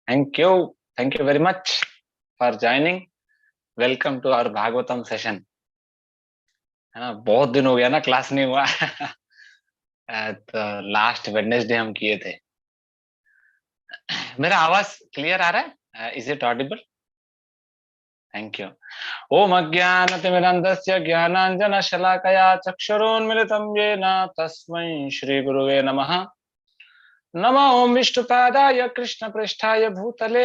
Thank you. Thank you very much for joining. Welcome to our Bhagavatam session. है ना, बहुत दिन हो गया ना, क्लास नहीं हुआ। तो लास्ट वेडनेसडे हम किए थे। मेरा आवाज क्लियर आ रहा है? Is it audible? Thank you. ओम अज्ञानतिमिरन्धस्य ज्ञानाञ्जनशलाकया चक्षुरोन्मिलितं येन तस्मै श्रीगुरुवे नमः। नमो ओम विष्णुपादाय कृष्णपृष्ठाय भूतले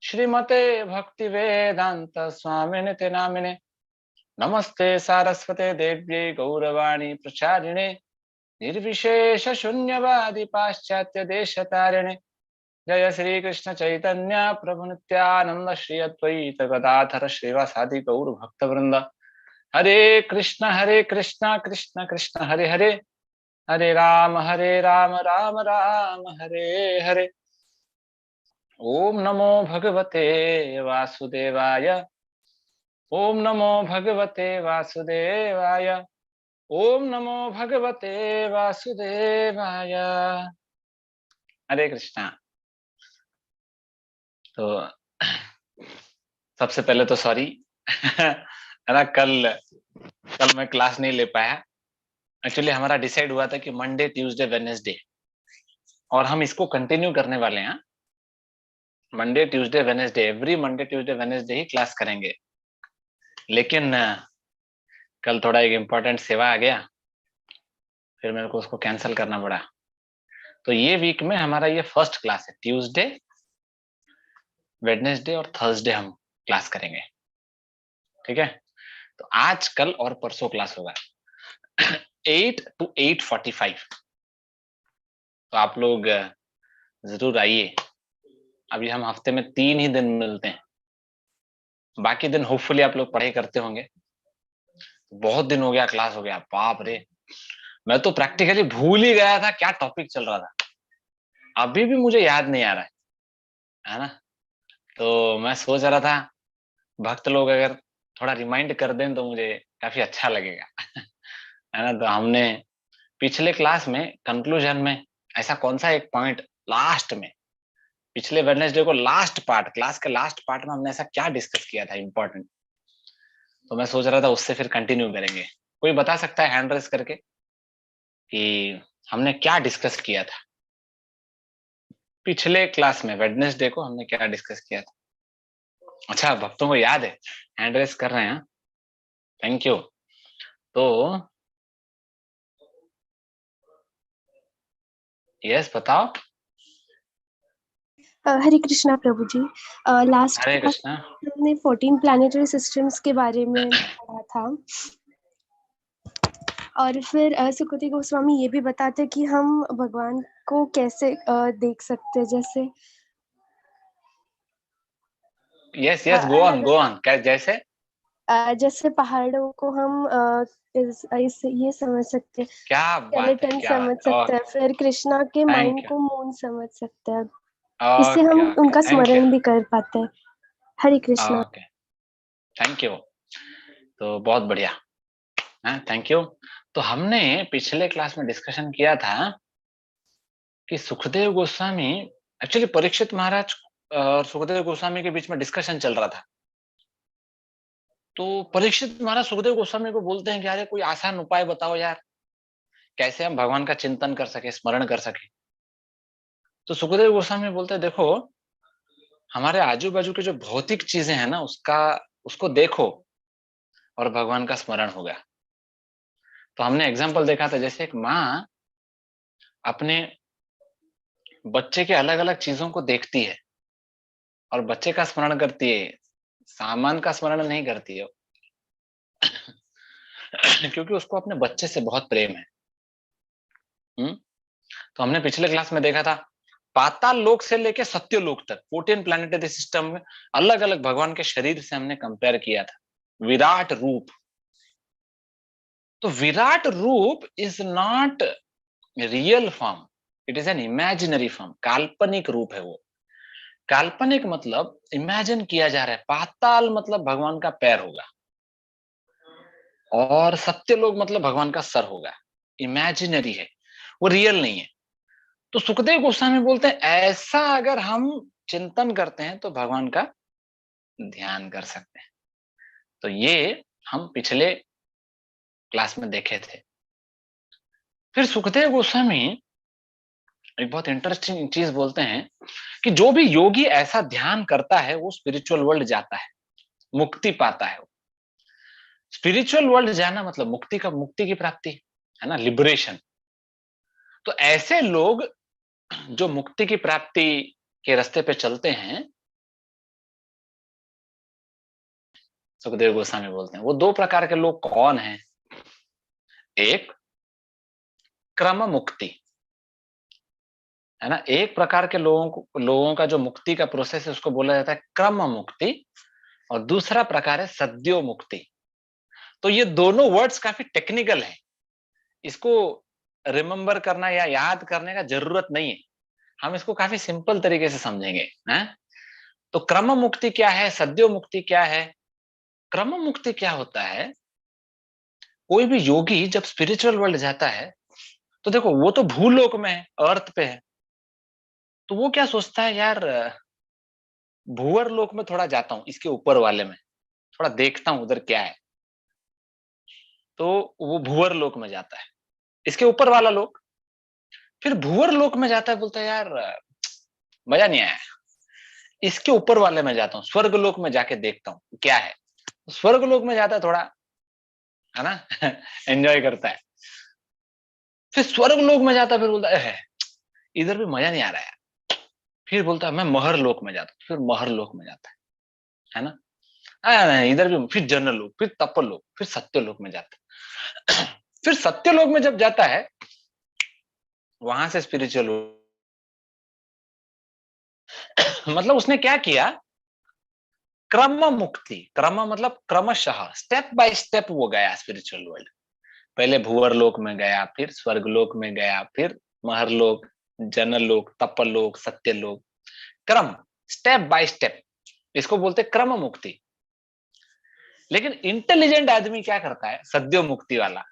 श्रीमते भक्तिवेदांत स्वामिनिति नामिने। नमस्ते सारस्वते देव्यै गौरवाणी प्रचारिणे निर्विशेष शून्यवादी पाश्चात्य देशतारिणे। जय श्री कृष्ण चैतन्य प्रभु नित्यानंद श्री अद्वैत गदाधर श्रीवासादि गौर भक्त वृंद। हरे कृष्ण कृष्ण कृष्ण हरे हरे, हरे राम राम राम हरे हरे। ओम नमो भगवते वासुदेवाय, ओम नमो भगवते वासुदेवाय, ओम नमो भगवते वासुदेवाय। हरे कृष्णा। तो सबसे पहले तो सॉरी है ना, कल मैं क्लास नहीं ले पाया। एक्चुअली हमारा डिसाइड हुआ था कि मंडे ट्यूसडे वेडनेसडे, और हम इसको कंटिन्यू करने वाले हैं। Monday Tuesday Wednesday, every Monday Tuesday Wednesday ही क्लास करेंगे। लेकिन कल थोड़ा एक इम्पोर्टेंट सेवा आ गया, फिर मेरे को उसको कैंसिल करना पड़ा। तो ये वीक में हमारा ये फर्स्ट क्लास है। ट्यूसडे, वेडनेसडे और थर्सडे हम क्लास करेंगे, ठीक है। तो आज कल और परसों क्लास होगा 8 to 8:45। तो आप लोग जरूर आइए। अभी हम हफ्ते में 3 ही दिन मिलते हैं, बाकी दिन होपफुली आप लोग पढ़ाई करते होंगे। बहुत दिन हो गया क्लास हो गया, बाप रे, मैं तो प्रैक्टिकली भूल ही गया था क्या टॉपिक चल रहा था। अभी भी मुझे याद नहीं आ रहा है ना। तो मैं सोच रहा था भक्त लोग अगर थोड़ा रिमाइंड कर दें तो मुझे काफी अच्छा लगेगा। है ना। तो हमने पिछले क्लास में कंक्लूजन में ऐसा कौन सा एक पॉइंट लास्ट में, पिछले वेडनेसडे को लास्ट पार्ट, क्लास के लास्ट पार्ट में हमने ऐसा क्या डिस्कस किया था इंपॉर्टेंट। तो मैं सोच रहा था उससे फिर कंटिन्यू करेंगे। कोई बता सकता है हैंड रेस करके कि हमने क्या डिस्कस किया था पिछले क्लास में? वेडनेसडे को हमने क्या डिस्कस किया था? अच्छा, भक्तों को याद है, हैंड रेस कर रहे हैं। Thank you. तो यस बताओ। हरे कृष्णा प्रभु जी। लास्ट हरे क्लास कृष्णा। हमने 14 प्लानिटरी सिस्टम्स के बारे में पढ़ा था, और फिर सुकृति गोस्वामी ये भी बताते कि हम भगवान को कैसे देख सकते हैं। जैसे yes yes, go on go on. क्या जैसे? जैसे पहाड़ों को हम ये समझ सकते हैं, क्या बात है, स्केलेटन क्या समझ बात है। सकते हैं, ओके, फिर कृष्णा के थैंक माइंड यू। को मून समझ सकते हैं। इससे ओके हम ओके, उनका थैंक यू। स्मरण भी कर पाते हैं। Hare Krishna. Okay, thank you. तो बहुत बढ़िया है, थैंक यू। तो हमने पिछले क्लास में डिस्कशन किया था कि सुखदेव गोस्वामी, एक्चुअली परीक्षित महाराज और सुखदेव गोस्वामी के बीच में डिस्कशन चल रहा था। तो परीक्षित महाराज सुखदेव गोस्वामी को बोलते हैं कि अरे कोई आसान उपाय बताओ यार, कैसे हम भगवान का चिंतन कर सके, स्मरण कर सके। तो सुखदेव गोस्वामी बोलते हैं देखो, हमारे आजू बाजू के जो भौतिक चीजें हैं ना, उसको देखो और भगवान का स्मरण होगा। तो हमने एग्जाम्पल देखा था, जैसे एक माँ अपने बच्चे के अलग अलग चीजों को देखती है और बच्चे का स्मरण करती है, सामान का स्मरण नहीं करती है। क्योंकि उसको अपने बच्चे से बहुत प्रेम है। तो हमने पिछले क्लास में देखा था, पाताल लोक से लेके सत्य लोक तक 14 प्लैनेटरी सिस्टम में अलग अलग भगवान के शरीर से हमने कंपेयर किया था। विराट रूप, तो विराट रूप is not real form, it is an imaginary form. काल्पनिक रूप है वो। काल्पनिक मतलब इमेजिन किया जा रहा है। पाताल मतलब भगवान का पैर होगा, और सत्य लोक मतलब भगवान का सर होगा। इमेजिनरी है वो, रियल नहीं है। तो सुखदेव गोस्वामी बोलते हैं ऐसा अगर हम चिंतन करते हैं तो भगवान का ध्यान कर सकते हैं। तो ये हम पिछले क्लास में देखे थे। फिर सुखदेव गोस्वामी एक बहुत इंटरेस्टिंग चीज बोलते हैं कि जो भी योगी ऐसा ध्यान करता है वो स्पिरिचुअल वर्ल्ड जाता है, मुक्ति पाता है। स्पिरिचुअल वर्ल्ड जाना मतलब मुक्ति की प्राप्ति है ना, लिबरेशन। तो ऐसे लोग जो मुक्ति की प्राप्ति के रास्ते पे चलते हैं, सुखदेव गोस्वामी बोलते हैं वो दो प्रकार के लोग कौन हैं। एक क्रम मुक्ति है ना, एक प्रकार के लोगों का जो मुक्ति का प्रोसेस है उसको बोला जाता है क्रम मुक्ति, और दूसरा प्रकार है सद्यो मुक्ति। तो ये दोनों वर्ड्स काफी टेक्निकल हैं, इसको रिमेम्बर करना या याद करने का जरूरत नहीं है, हम इसको काफी सिंपल तरीके से समझेंगे हैं। तो क्रम मुक्ति क्या है, सद्यो मुक्ति क्या है। क्रम मुक्ति क्या होता है, कोई भी योगी जब स्पिरिचुअल वर्ल्ड जाता है तो देखो वो तो भूलोक में है, अर्थ पे है, तो वो क्या सोचता है यार भूवर लोक में थोड़ा जाता हूं, इसके ऊपर वाले में थोड़ा देखता हूं उधर क्या है। तो वो भूवर लोक में जाता है, इसके ऊपर वाला लोक। फिर भूवर लोक में जाता है, बोलता है यार मजा नहीं आया, इसके ऊपर वाले में जाता हूँ, स्वर्ग लोक में जाके देखता हूँ क्या है। स्वर्ग लोक में जाता है थोड़ा, है ना, एंजॉय करता है। फिर स्वर्ग लोक में जाता है, फिर बोलता है इधर भी मजा नहीं आ रहा है। फिर बोलता है मैं महर लोक में जाता हूँ, फिर महर लोक में जाता है ना। नहीं, इधर भी, फिर जन लोक, फिर तप लोक, फिर सत्य लोक में जाता है। फिर सत्य लोक में जब जाता है वहां से स्पिरिचुअल मतलब उसने क्या किया, क्रम मुक्ति, क्रम मतलब क्रमशः स्टेप बाय स्टेप वो गया स्पिरिचुअल वर्ल्ड। पहले भूवर लोक में गया, फिर स्वर्ग लोक में गया, फिर महरलोक, जनलोक, तपलोक, सत्यलोक, क्रम, स्टेप बाय स्टेप, इसको बोलते क्रम मुक्ति। लेकिन इंटेलिजेंट आदमी क्या करता है, सद्यो मुक्ति वाला,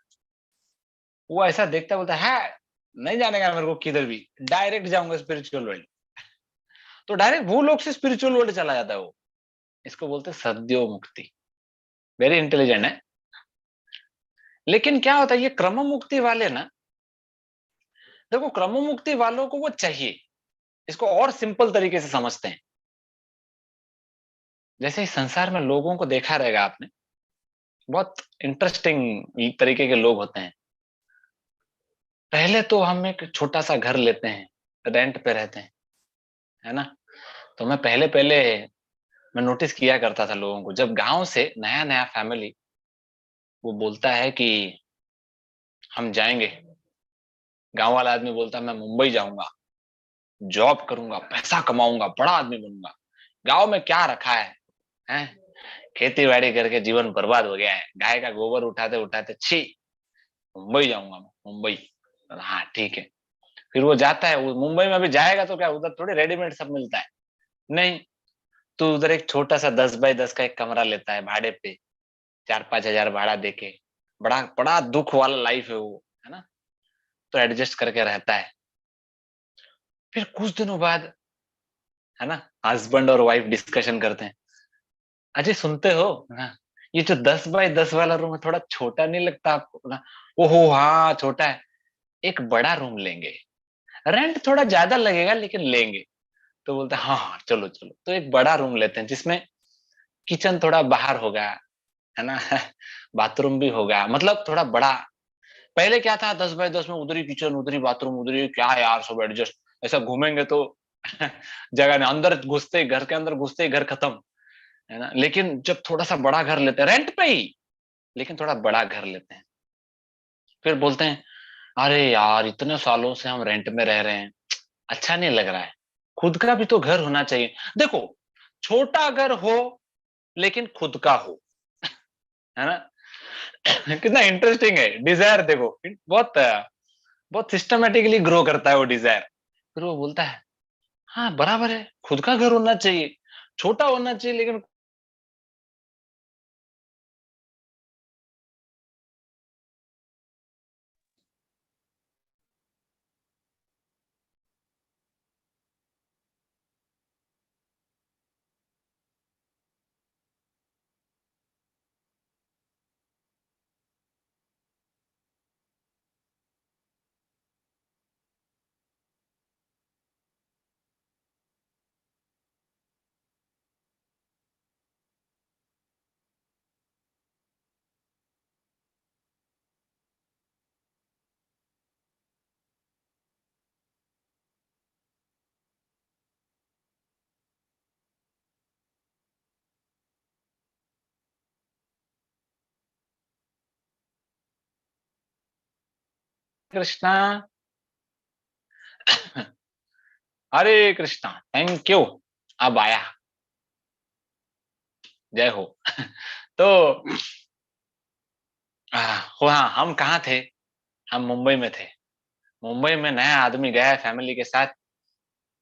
वो ऐसा देखता बोलता है नहीं जाने का मेरे को किधर भी, डायरेक्ट जाऊंगा स्पिरिचुअल वर्ल्ड। तो डायरेक्ट भूलोक से स्पिरिचुअल वर्ल्ड चला जाता है वो, इसको बोलते सद्यो मुक्ति। वेरी इंटेलिजेंट है। लेकिन क्या होता है ये क्रम मुक्ति वाले ना, देखो क्रम मुक्ति वालों को वो चाहिए, इसको और सिंपल तरीके से समझते हैं। जैसे इस संसार में लोगों को देखा रहेगा आपने, बहुत इंटरेस्टिंग तरीके के लोग होते हैं। पहले तो हम एक छोटा सा घर लेते हैं, रेंट पे रहते हैं, है ना। तो मैं पहले पहले मैं नोटिस किया करता था लोगों को, जब गांव से नया नया फैमिली वो बोलता है कि हम जाएंगे, गांव वाला आदमी बोलता है मैं मुंबई जाऊंगा, जॉब करूंगा, पैसा कमाऊंगा, बड़ा आदमी बनूंगा। गांव में क्या रखा है? खेती बाड़ी करके जीवन बर्बाद हो गया है, गाय का गोबर उठाते उठाते छी, मुंबई जाऊंगा मैं, मुंबई। हाँ ठीक है। फिर वो जाता है, वो मुंबई में भी जाएगा तो क्या उधर थोड़ी रेडीमेड सब मिलता है, नहीं। तो उधर एक छोटा सा 10 बाय 10 का एक कमरा लेता है भाड़े पे, 4-5 हजार भाड़ा देके। बड़ा बड़ा दुख वाला लाइफ है वो, है ना। तो एडजस्ट करके रहता है। फिर कुछ दिनों बाद, है ना, हस्बैंड और वाइफ डिस्कशन करते हैं, अजय सुनते हो ना, ये जो 10 बाय 10 वाला रूम है थोड़ा छोटा नहीं लगता आपको ना। ओहो हाँ छोटा है, एक बड़ा रूम लेंगे, रेंट थोड़ा ज्यादा लगेगा लेकिन लेंगे। तो बोलते हैं हाँ हाँ चलो चलो, तो एक बड़ा रूम लेते हैं जिसमें किचन थोड़ा बाहर होगा, है ना, बाथरूम भी होगा, मतलब थोड़ा बड़ा। पहले क्या था, 10 बाय 10 में उधर ही किचन, उधर ही बाथरूम, उधर ही क्या यार सब एडजस्ट, ऐसा घूमेंगे तो जगह नहीं, अंदर घुसते ही, घर के अंदर घुसते ही घर खत्म, है ना। लेकिन जब थोड़ा सा बड़ा घर लेते हैं रेंट पे ही, लेकिन थोड़ा बड़ा घर लेते हैं, फिर बोलते हैं अरे यार इतने सालों से हम रेंट में रह रहे हैं, अच्छा नहीं लग रहा है, खुद का भी तो घर होना चाहिए। देखो छोटा घर हो लेकिन खुद का हो, है ना। कितना इंटरेस्टिंग है डिजायर, देखो बहुत बहुत सिस्टमेटिकली ग्रो करता है वो डिजायर। फिर वो बोलता है हाँ बराबर है, खुद का घर होना चाहिए, छोटा होना चाहिए लेकिन कृष्णा। हरे कृष्णा, थैंक यू। अब आया, जय हो। तो हाँ, हम कहाँ थे? हम मुंबई में थे। मुंबई में नया आदमी गया है फैमिली के साथ,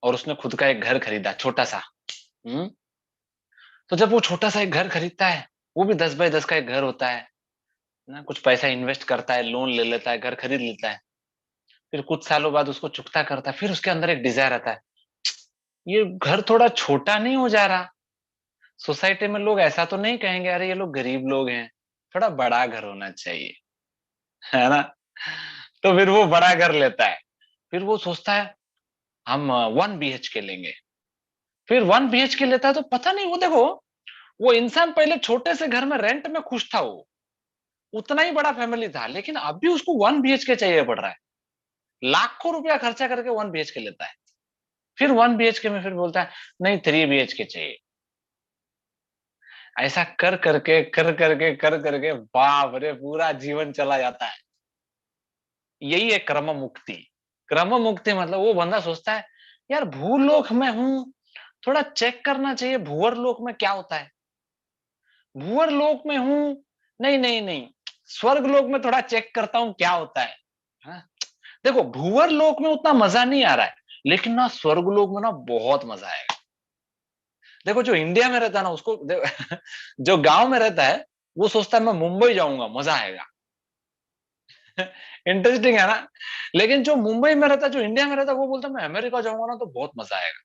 और उसने खुद का एक घर खरीदा, छोटा सा। हम्म। तो जब वो छोटा सा एक घर खरीदता है, वो भी 10 बाय 10 का एक घर होता है ना, कुछ पैसा इन्वेस्ट करता है, लोन ले लेता है, घर खरीद लेता है। फिर कुछ सालों बाद उसको चुकता करता है, फिर उसके अंदर एक डिजायर आता है, ये घर थोड़ा छोटा नहीं हो जा रहा? सोसाइटी में लोग ऐसा तो नहीं कहेंगे, अरे ये लोग गरीब लोग हैं, थोड़ा बड़ा घर होना चाहिए, है ना? तो फिर वो बड़ा घर लेता है। फिर वो सोचता है हम 1 BHK लेंगे। फिर 1 BHK लेता है, तो पता नहीं, वो देखो, वो इंसान पहले छोटे से घर में रेंट में खुश था, वो उतना ही बड़ा फैमिली था, लेकिन अब भी उसको 1 BHK चाहिए पड़ रहा है। लाखों रुपया खर्चा करके 1 BHK लेता है। फिर 1 BHK में फिर बोलता है नहीं, 3 BHK चाहिए। ऐसा कर करके बाप रे, पूरा जीवन चला जाता है। यही है क्रम मुक्ति। क्रम मुक्ति मतलब वो बंदा सोचता है, यार भूलोक में हूं, थोड़ा चेक करना चाहिए भूवर लोक में क्या होता है। भूवर लोक में हूं, नहीं नहीं नहीं, स्वर्ग लोक में थोड़ा चेक करता हूं क्या होता है। हाँ? देखो, भूवर लोक में उतना मजा नहीं आ रहा है, लेकिन ना स्वर्ग लोक में ना बहुत मजा आएगा। देखो, जो इंडिया में रहता है ना, उसको जो गांव में रहता है, वो सोचता है मैं मुंबई जाऊंगा, मजा आएगा। इंटरेस्टिंग है ना? लेकिन जो मुंबई में रहता है, जो इंडिया में रहता है, वो बोलता है मैं अमेरिका जाऊंगा ना, तो बहुत मजा आएगा।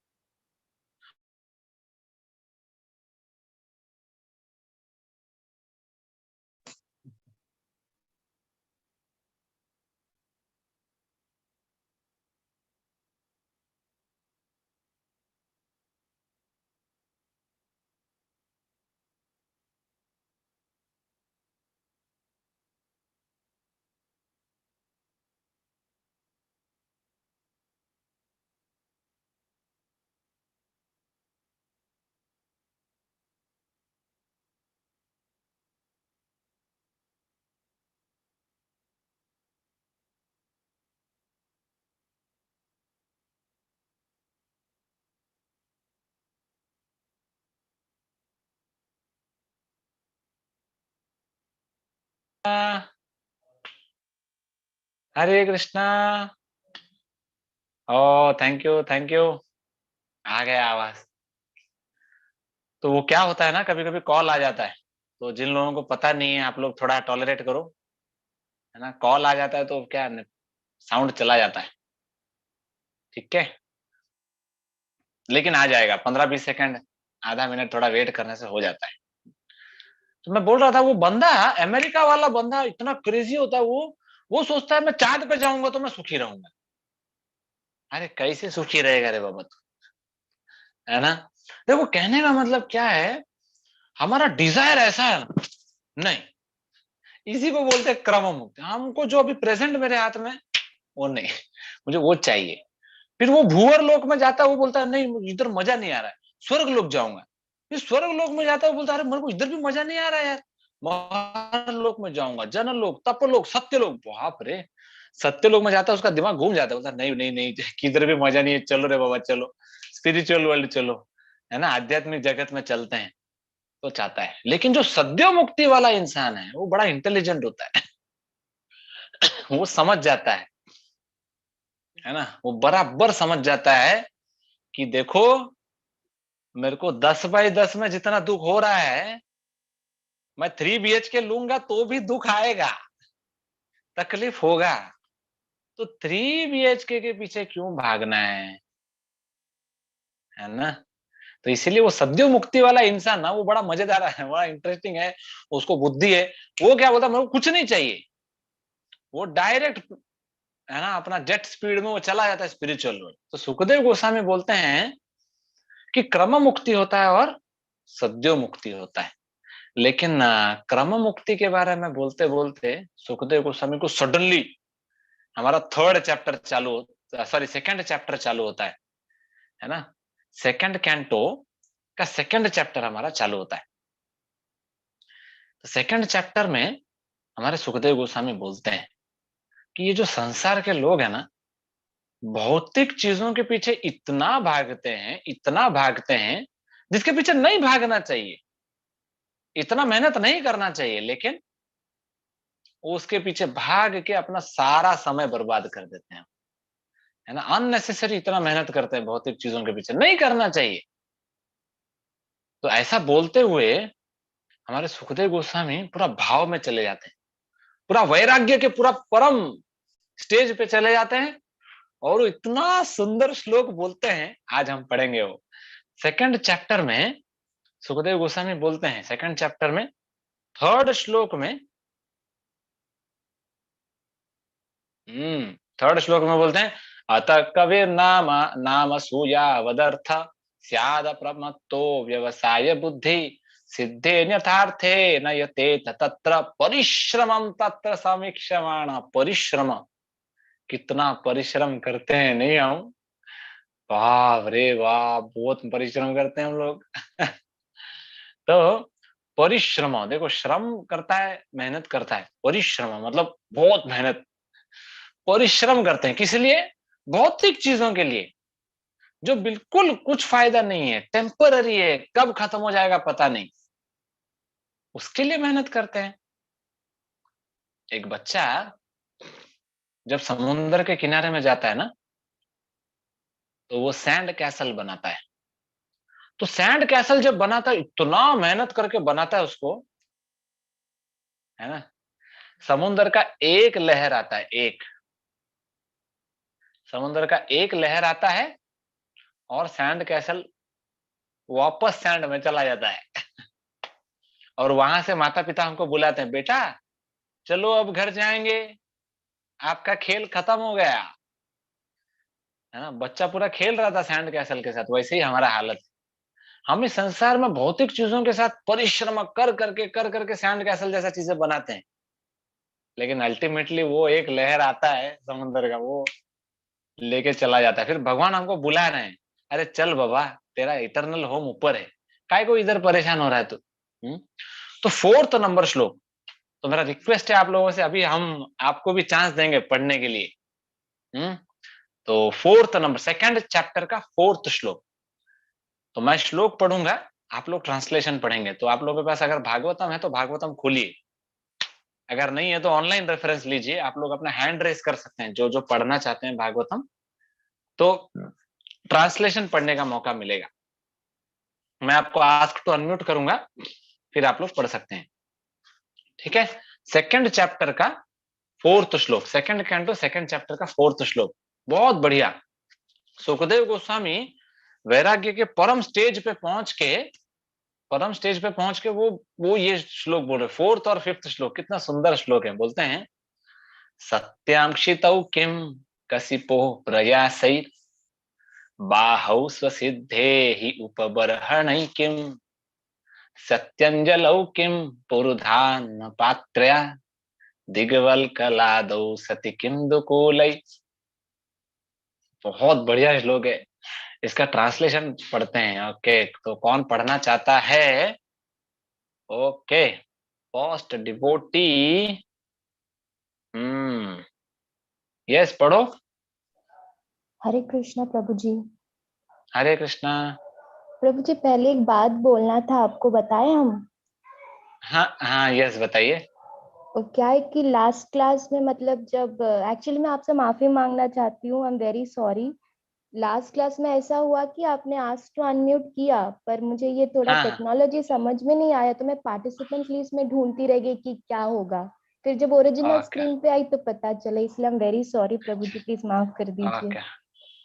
हरे कृष्णा। ओ, थैंक यू थैंक यू। आ गया आवाज। तो वो क्या होता है ना, कभी कभी कॉल आ जाता है, तो जिन लोगों को पता नहीं है, आप लोग थोड़ा टॉलरेट करो, है ना? कॉल आ जाता है तो क्या, साउंड चला जाता है। ठीक है, लेकिन आ जाएगा, 15-20 सेकंड, आधा मिनट थोड़ा वेट करने से हो जाता है। तो मैं बोल रहा था, वो बंदा, अमेरिका वाला बंदा इतना क्रेजी होता है, वो सोचता है मैं चांद पे जाऊंगा तो मैं सुखी रहूंगा। अरे कैसे सुखी रहेगा रे बाबा तू, है ना? देखो, कहने का मतलब क्या है, हमारा डिजायर ऐसा है ना, नहीं, इसी को बोलते हैं क्रम मुक्ति। हमको जो अभी प्रेजेंट मेरे हाथ में, वो नहीं, मुझे वो चाहिए। फिर वो भूवर लोक में जाता है, वो बोलता है नहीं, इधर मजा नहीं आ रहा है, स्वर्ग लोक जाऊंगा। फिर स्वर्ग लोक में जाता है, वो बोलता है अरे मेरे को इधर भी मजा नहीं आ रहा है यार, महान लोक में जाऊंगा, जनलोक, तपलोक, सत्यलोक। बाप रे, सत्यलोक में जाता है, उसका दिमाग घूम जाता है, बोलता है नहीं नहीं नहीं, किधर भी मजा नहीं है, चलो रे बाबा चलो, स्पिरिचुअल वर्ल्ड चलो, है ना, आध्यात्मिक जगत में चलते हैं। तो चाहता है, लेकिन जो सद्यो मुक्ति वाला इंसान है, वो बड़ा इंटेलिजेंट होता है। वो समझ जाता है ना, वो बराबर समझ जाता है कि देखो, मेरे को 10 बाय 10 में जितना दुख हो रहा है, मैं 3 BHK लूंगा तो भी दुख आएगा, तकलीफ होगा। तो 3 BHK के पीछे क्यों भागना है ना? तो इसीलिए वो सद्यो मुक्ति वाला इंसान ना, वो बड़ा मजेदार है, बड़ा इंटरेस्टिंग है, उसको बुद्धि है। वो क्या बोलता है, मेरे को कुछ नहीं चाहिए, वो डायरेक्ट, है ना, अपना जेट स्पीड में वो चला जाता है स्पिरिचुअल वर्ल्ड। तो सुखदेव गोस्वामी बोलते हैं कि क्रम मुक्ति होता है और सद्यो मुक्ति होता है। लेकिन क्रम मुक्ति के बारे में बोलते बोलते सुखदेव गोस्वामी को सडनली हमारा थर्ड चैप्टर चालू, सॉरी, सेकंड चैप्टर चालू होता है ना? सेकंड कैंटो का सेकंड चैप्टर हमारा चालू होता है। तो सेकंड चैप्टर में हमारे सुखदेव गोस्वामी बोलते हैं कि ये जो संसार के लोग हैं ना, भौतिक चीजों के पीछे इतना भागते हैं, इतना भागते हैं, जिसके पीछे नहीं भागना चाहिए, इतना मेहनत नहीं करना चाहिए, लेकिन उसके पीछे भाग के अपना सारा समय बर्बाद कर देते हैं, है ना। अननेसेसरी इतना मेहनत करते हैं भौतिक चीजों के पीछे, नहीं करना चाहिए। तो ऐसा बोलते हुए हमारे सुखदेव गोस्वामी पूरा भाव में चले जाते हैं, पूरा वैराग्य के पूरा परम स्टेज पे चले जाते हैं, और वो इतना सुंदर श्लोक बोलते हैं, आज हम पढ़ेंगे वो। सेकंड चैप्टर में सुखदेव गोस्वामी बोलते हैं, सेकंड चैप्टर में थर्ड श्लोक में, थर्ड श्लोक में बोलते हैं, अतः कविर नाम नाम सूयावदर्थ स्याद प्रमत्तो व्यवसाय बुद्धि सिद्धे यथार्थे न यतेत तत्र परिश्रमं तत्र समीक्षमाण। परिश्रम, कितना परिश्रम करते हैं नहीं हम, बाप रे बाप, बहुत परिश्रम करते हैं हम लोग। तो परिश्रम, देखो श्रम करता है, मेहनत करता है, परिश्रम मतलब बहुत मेहनत, परिश्रम करते हैं किस लिए, भौतिक चीजों के लिए, जो बिल्कुल कुछ फायदा नहीं है, टेम्पररी है, कब खत्म हो जाएगा पता नहीं, उसके लिए मेहनत करते हैं। एक बच्चा जब समुद्र के किनारे में जाता है ना, तो वो सैंड कैसल बनाता है। तो सैंड कैसल जब बनाता है, इतना मेहनत करके बनाता है उसको, है ना। समुद्र का एक लहर आता है, एक समुद्र का एक लहर आता है, और सैंड कैसल वापस सैंड में चला जाता है। और वहां से माता पिता हमको बुलाते हैं, बेटा चलो अब घर जाएंगे, आपका खेल खत्म हो गया, है ना। बच्चा पूरा खेल रहा था सैंड कैसल के साथ, वैसे ही हमारा हालत है। हम इस संसार में भौतिक चीजों के साथ परिश्रम कर करके सैंड कैसल जैसा चीजें बनाते हैं, लेकिन अल्टीमेटली वो एक लहर आता है समुद्र का, वो लेके चला जाता है। फिर भगवान हमको बुला रहे हैं, अरे चल बाबा, तेरा इटर्नल होम ऊपर है, काय को इधर परेशान हो रहा है तू। तो फोर्थ नंबर श्लोक, तो मेरा रिक्वेस्ट है आप लोगों से, अभी हम आपको भी चांस देंगे पढ़ने के लिए। तो फोर्थ नंबर, सेकंड चैप्टर का फोर्थ श्लोक, तो मैं श्लोक पढ़ूंगा, आप लोग ट्रांसलेशन पढ़ेंगे। तो आप लोगों के पास अगर भागवतम है तो भागवतम खोलिए, अगर नहीं है तो ऑनलाइन रेफरेंस लीजिए। आप लोग अपना हैंड रेस कर सकते हैं, जो जो पढ़ना चाहते हैं भागवतम, तो ट्रांसलेशन पढ़ने का मौका मिलेगा। मैं आपको आस्क टू अनम्यूट करूंगा, फिर आप लोग पढ़ सकते हैं, ठीक है। सेकंड चैप्टर का फोर्थ श्लोक, सेकंड कैंटो सेकंड चैप्टर का फोर्थ श्लोक, बहुत बढ़िया। सुखदेव गोस्वामी वैराग्य के परम स्टेज पे पहुंच के वो ये श्लोक बोल रहे, फोर्थ और फिफ्थ श्लोक, कितना सुंदर श्लोक है। बोलते हैं, सत्यांशितौ किम कसिपो प्रयासै बाहौ स्वसिद्धेहि उपबर्हणै किम सत्यंजलौ किम पुरुधान पात्रया दिग्वल्कलादौ सति किम दुकूलै। बहुत बढ़िया श्लोक है, इसका ट्रांसलेशन पढ़ते हैं। ओके, तो कौन पढ़ना चाहता है? ओके, फर्स्ट डिवोटी, यस पढ़ो। हरे कृष्णा प्रभु जी। हरे कृष्णा। प्रभु जी, पहले एक बात बोलना था, आपको बताएं हम? हाँ हाँ, यस बताइए। और क्या है कि लास्ट क्लास में, मतलब जब एक्चुअली मैं आपसे माफी मांगना चाहती हूँ, आई am very sorry. Last class में ऐसा हुआ कि आपने आस्क टू अनम्यूट किया, पर मुझे ये थोड़ा हाँ हाँ, टेक्नोलॉजी समझ में नहीं आया, तो मैं पार्टिसिपेंट लिस्ट में ढूंढती रह गई कि क्या होगा। फिर जब ओरिजिनल ओके स्क्रीन पे आई तो पता चला, इसलिए I am very sorry Prabhu ji, please माफ कर दीजिए। ओके,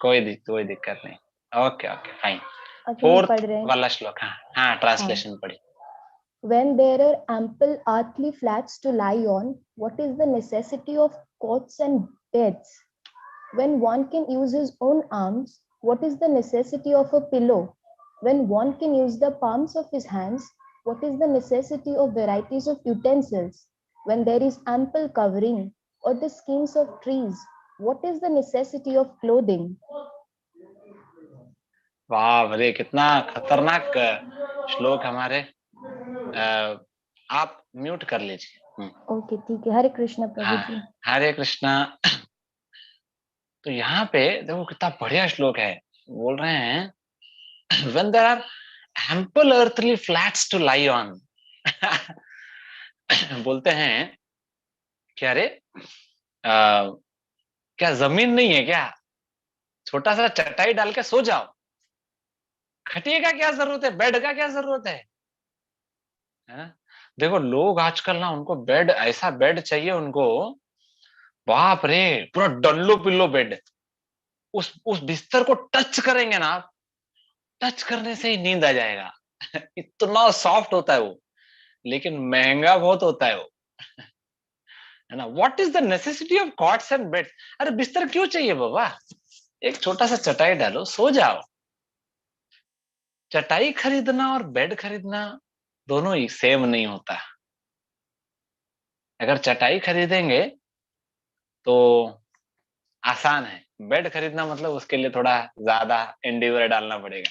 कोई दिक्कत नहीं। Okay okay fine. ओके, हम पढ़ फोर्थ रहे हैं। वाला श्लोक, हाँ हाँ, हाँ। ट्रांसलेशन पढ़ी। When there are ample earthly flats to lie on, what is the necessity of cots and beds? When one can use his own arms, what is the necessity of a pillow? When one can use the palms of his hands, what is the necessity of varieties of utensils? When there is ample covering or the skins of trees, what is the necessity of clothing? वाह रे, कितना खतरनाक श्लोक हमारे। आप mute कर लीजिए। Okay ठीक है, हरे कृष्ण प्रभु हाँ, जी। हरे कृष्णा। तो यहाँ पे देखो कितना बढ़िया श्लोक है। बोल रहे हैं when there are ample earthly flats to lie on। बोलते हैं कि अरे क्या जमीन नहीं है क्या, छोटा सा चटाई डाल के सो जाओ, खटिए का क्या जरूरत है, बेड का क्या जरूरत है ना। देखो लोग आजकल ना, उनको बेड, ऐसा बेड चाहिए उनको, बाप रे, पूरा डल्लो पिल्लो बेड। उस बिस्तर को टच करेंगे ना, टच करने से ही नींद आ जाएगा। इतना सॉफ्ट होता है वो, लेकिन महंगा बहुत होता है वो, है ना। What is the necessity of cots and beds. अरे बिस्तर क्यों चाहिए बाबा, एक छोटा सा चटाई डालो सो जाओ। चटाई खरीदना और बेड खरीदना दोनों ही सेम नहीं होता। अगर चटाई खरीदेंगे तो आसान है, बेड खरीदना मतलब उसके लिए थोड़ा ज्यादा एंडीवर डालना पड़ेगा।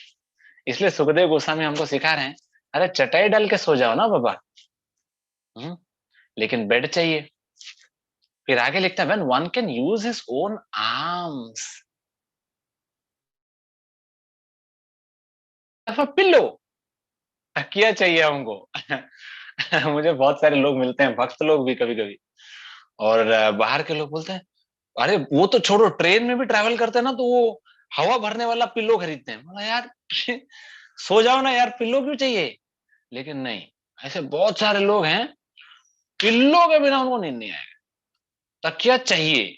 इसलिए सुखदेव गोस्वामी हमको सिखा रहे हैं, अरे चटाई डाल के सो जाओ ना बाबा। लेकिन बेड चाहिए। फिर आगे लिखता है when one can use his own arms, pillow, तकिया चाहिए हमको। मुझे बहुत सारे लोग मिलते हैं, भक्त लोग भी कभी कभी, और बाहर के लोग बोलते हैं अरे वो तो छोड़ो, ट्रेन में भी ट्रैवल करते हैं ना तो वो हवा भरने वाला पिल्लो खरीदते हैं। बोला यार सो जाओ ना यार, पिल्लो क्यों चाहिए। लेकिन नहीं, ऐसे बहुत सारे लोग हैं, पिल्लो के बिना उनको नींद नहीं आएगा, तकिया चाहिए।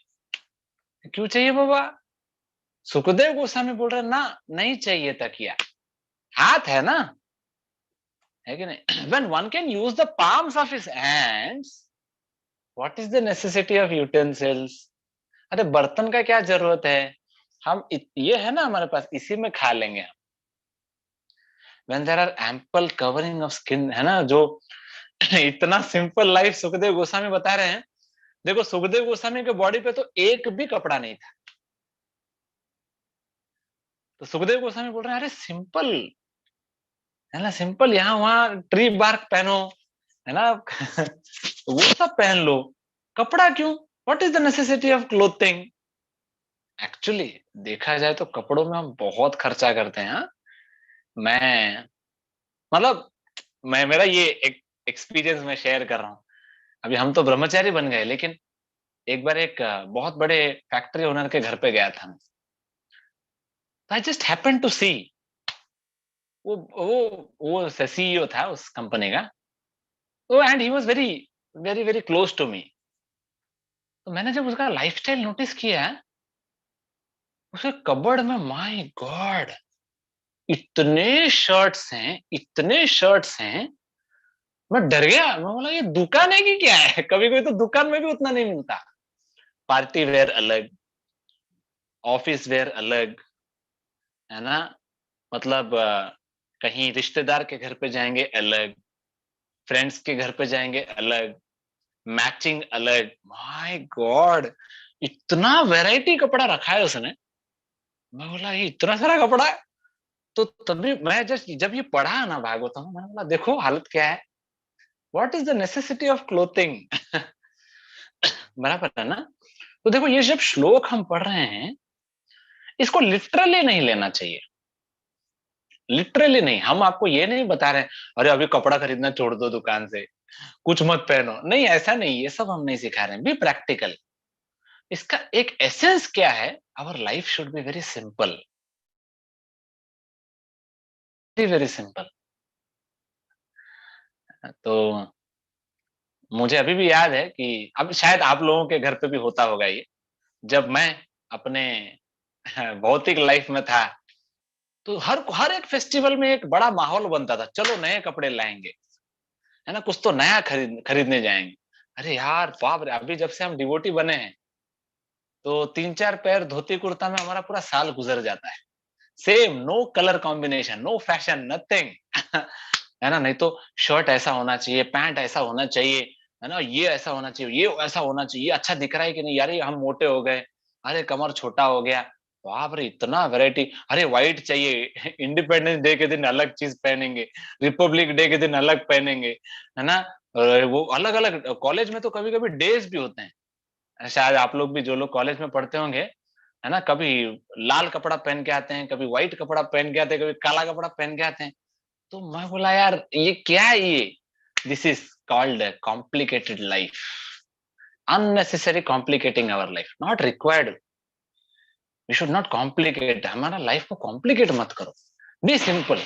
क्यों चाहिए बाबा। सुखदेव गोस्वामी बोल रहे हैं ना, नहीं चाहिए तकिया, हाथ है ना, है कि नहीं। when one can use the palms of his hands, what is the necessity of utensils। अरे बर्तन का क्या जरूरत है, ये है ना हमारे पास, इसी में खा लेंगे हम। when there are ample covering of skin, है ना जो। इतना सिंपल लाइफ सुखदेव गोस्वामी बता रहे हैं। देखो सुखदेव गोस्वामी के बॉडी पे तो एक भी कपड़ा नहीं था, तो सुखदेव गोस्वामी बोल रहे हैं अरे सिंपल, है ना, सिंपल, यहाँ वहां ट्री बार्क पहनो, है ना। वो सब पहन लो, कपड़ा क्यों। What is the necessity of clothing. Actually देखा जाए तो कपड़ों में हम बहुत खर्चा करते हैं, हाँ? मैं मतलब, मैं मेरा ये एक एक्सपीरियंस मैं शेयर कर रहा हूँ। अभी हम तो ब्रह्मचारी बन गए, लेकिन एक बार एक बहुत बड़े फैक्ट्री ओनर के घर पे गया था मैं। I just happen to see, वो सीईओ था उस कंपनी का, वो and he was very very very close to me. तो मैंने जब उसका लाइफस्टाइल नोटिस किया, उसके कबर्ड में, माय गॉड, इतने शर्ट्स हैं, इतने शर्ट्स हैं। मैं डर गया, मैं बोला ये दुकान है कि क्या है। कभी कभी तो दुकान में भी उतना नहीं मिलता। पार्टी वेयर अलग, ऑफिस वेयर अलग, है ना, मतलब कहीं रिश्तेदार के घर पे जाएंगे अलग, फ्रेंड्स के घर पे जाएंगे अलग, मैचिंग अलग। माय गॉड, इतना वैरायटी कपड़ा रखा है उसने। मैं बोला ये इतना सारा कपड़ा है। तो तभी मैं जस्ट जब ये पढ़ा ना भागवतम, मैंने बोला देखो हालत क्या है। What is the necessity of clothing. बराबर है ना। तो देखो ये जब श्लोक हम पढ़ रहे हैं, इसको लिटरली नहीं लेना चाहिए, लिटरली नहीं। हम आपको ये नहीं बता रहे अरे अभी कपड़ा खरीदना छोड़ दो दुकान से, कुछ मत पहनो, नहीं ऐसा नहीं, ये सब हम नहीं सिखा रहे हैं। Be practical. इसका एक एसेंस क्या है, our life should be very simple, very very simple. तो मुझे अभी भी याद है कि अब शायद आप लोगों के घर पे भी होता होगा ये, जब मैं अपने भौतिक लाइफ में था, तो हर हर एक फेस्टिवल में एक बड़ा माहौल बनता था, चलो नए कपड़े लाएंगे, है ना, कुछ तो नया खरीदने जाएंगे। अरे यार बाप रे, अभी जब से हम डिवोटी बने हैं, तो 3-4 पैर धोती कुर्ता में हमारा पूरा साल गुजर जाता है। Same, no colour combination, no fashion, nothing. है ना, नहीं तो शर्ट ऐसा होना चाहिए, पैंट ऐसा होना चाहिए, है ना, ये ऐसा होना चाहिए, ये ऐसा होना चाहिए, ये अच्छा दिख रहा है कि नहीं, यार ये हम मोटे हो गए, अरे कमर छोटा हो गया। बाप रे इतना वैरायटी। अरे व्हाइट चाहिए, इंडिपेंडेंस डे के दिन अलग चीज पहनेंगे, रिपब्लिक डे के दिन अलग पहनेंगे, है ना। और वो अलग अलग कॉलेज में तो कभी कभी डेज भी होते हैं, शायद आप लोग भी जो लोग कॉलेज में पढ़ते होंगे, है ना, कभी लाल कपड़ा पहन के आते हैं, कभी व्हाइट कपड़ा पहन के आते हैं, कभी काला कपड़ा पहन के आते हैं। तो मैं बोला यार ये क्या है ये, this is called complicated life, unnecessary complicating our life, not required. We should not complicate, हमारा लाइफ को कॉम्प्लिकेट मत करो, be simple,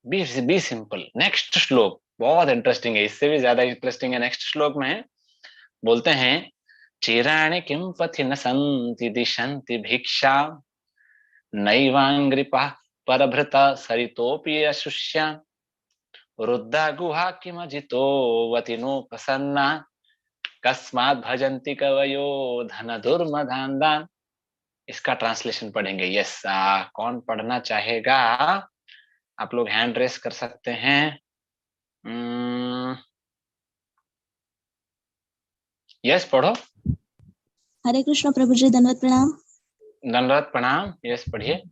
be simple. Next श्लोक बहुत इंटरेस्टिंग है, इससे भी ज्यादा इंटरेस्टिंग है। नेक्स्ट श्लोक में बोलते हैं, चिराणि किं पथि न सन्ति दिशन्ति भिक्षा, नैवांग्रिपः परभृता सरितोऽपि अशुष्या, रुद्धा गुहा किमजितो वतिनोपसन्ना, कस्मात् भजन्ति कवयो धन दुर्मदान्तान्। इसका ट्रांसलेशन पढ़ेंगे। यस, कौन पढ़ना चाहेगा? आप लोग हैंड रेस कर सकते हैं। यस पढ़ो। हरे कृष्ण प्रभु जी, दंडवत प्रणाम। दंडवत प्रणाम। यस पढ़िए।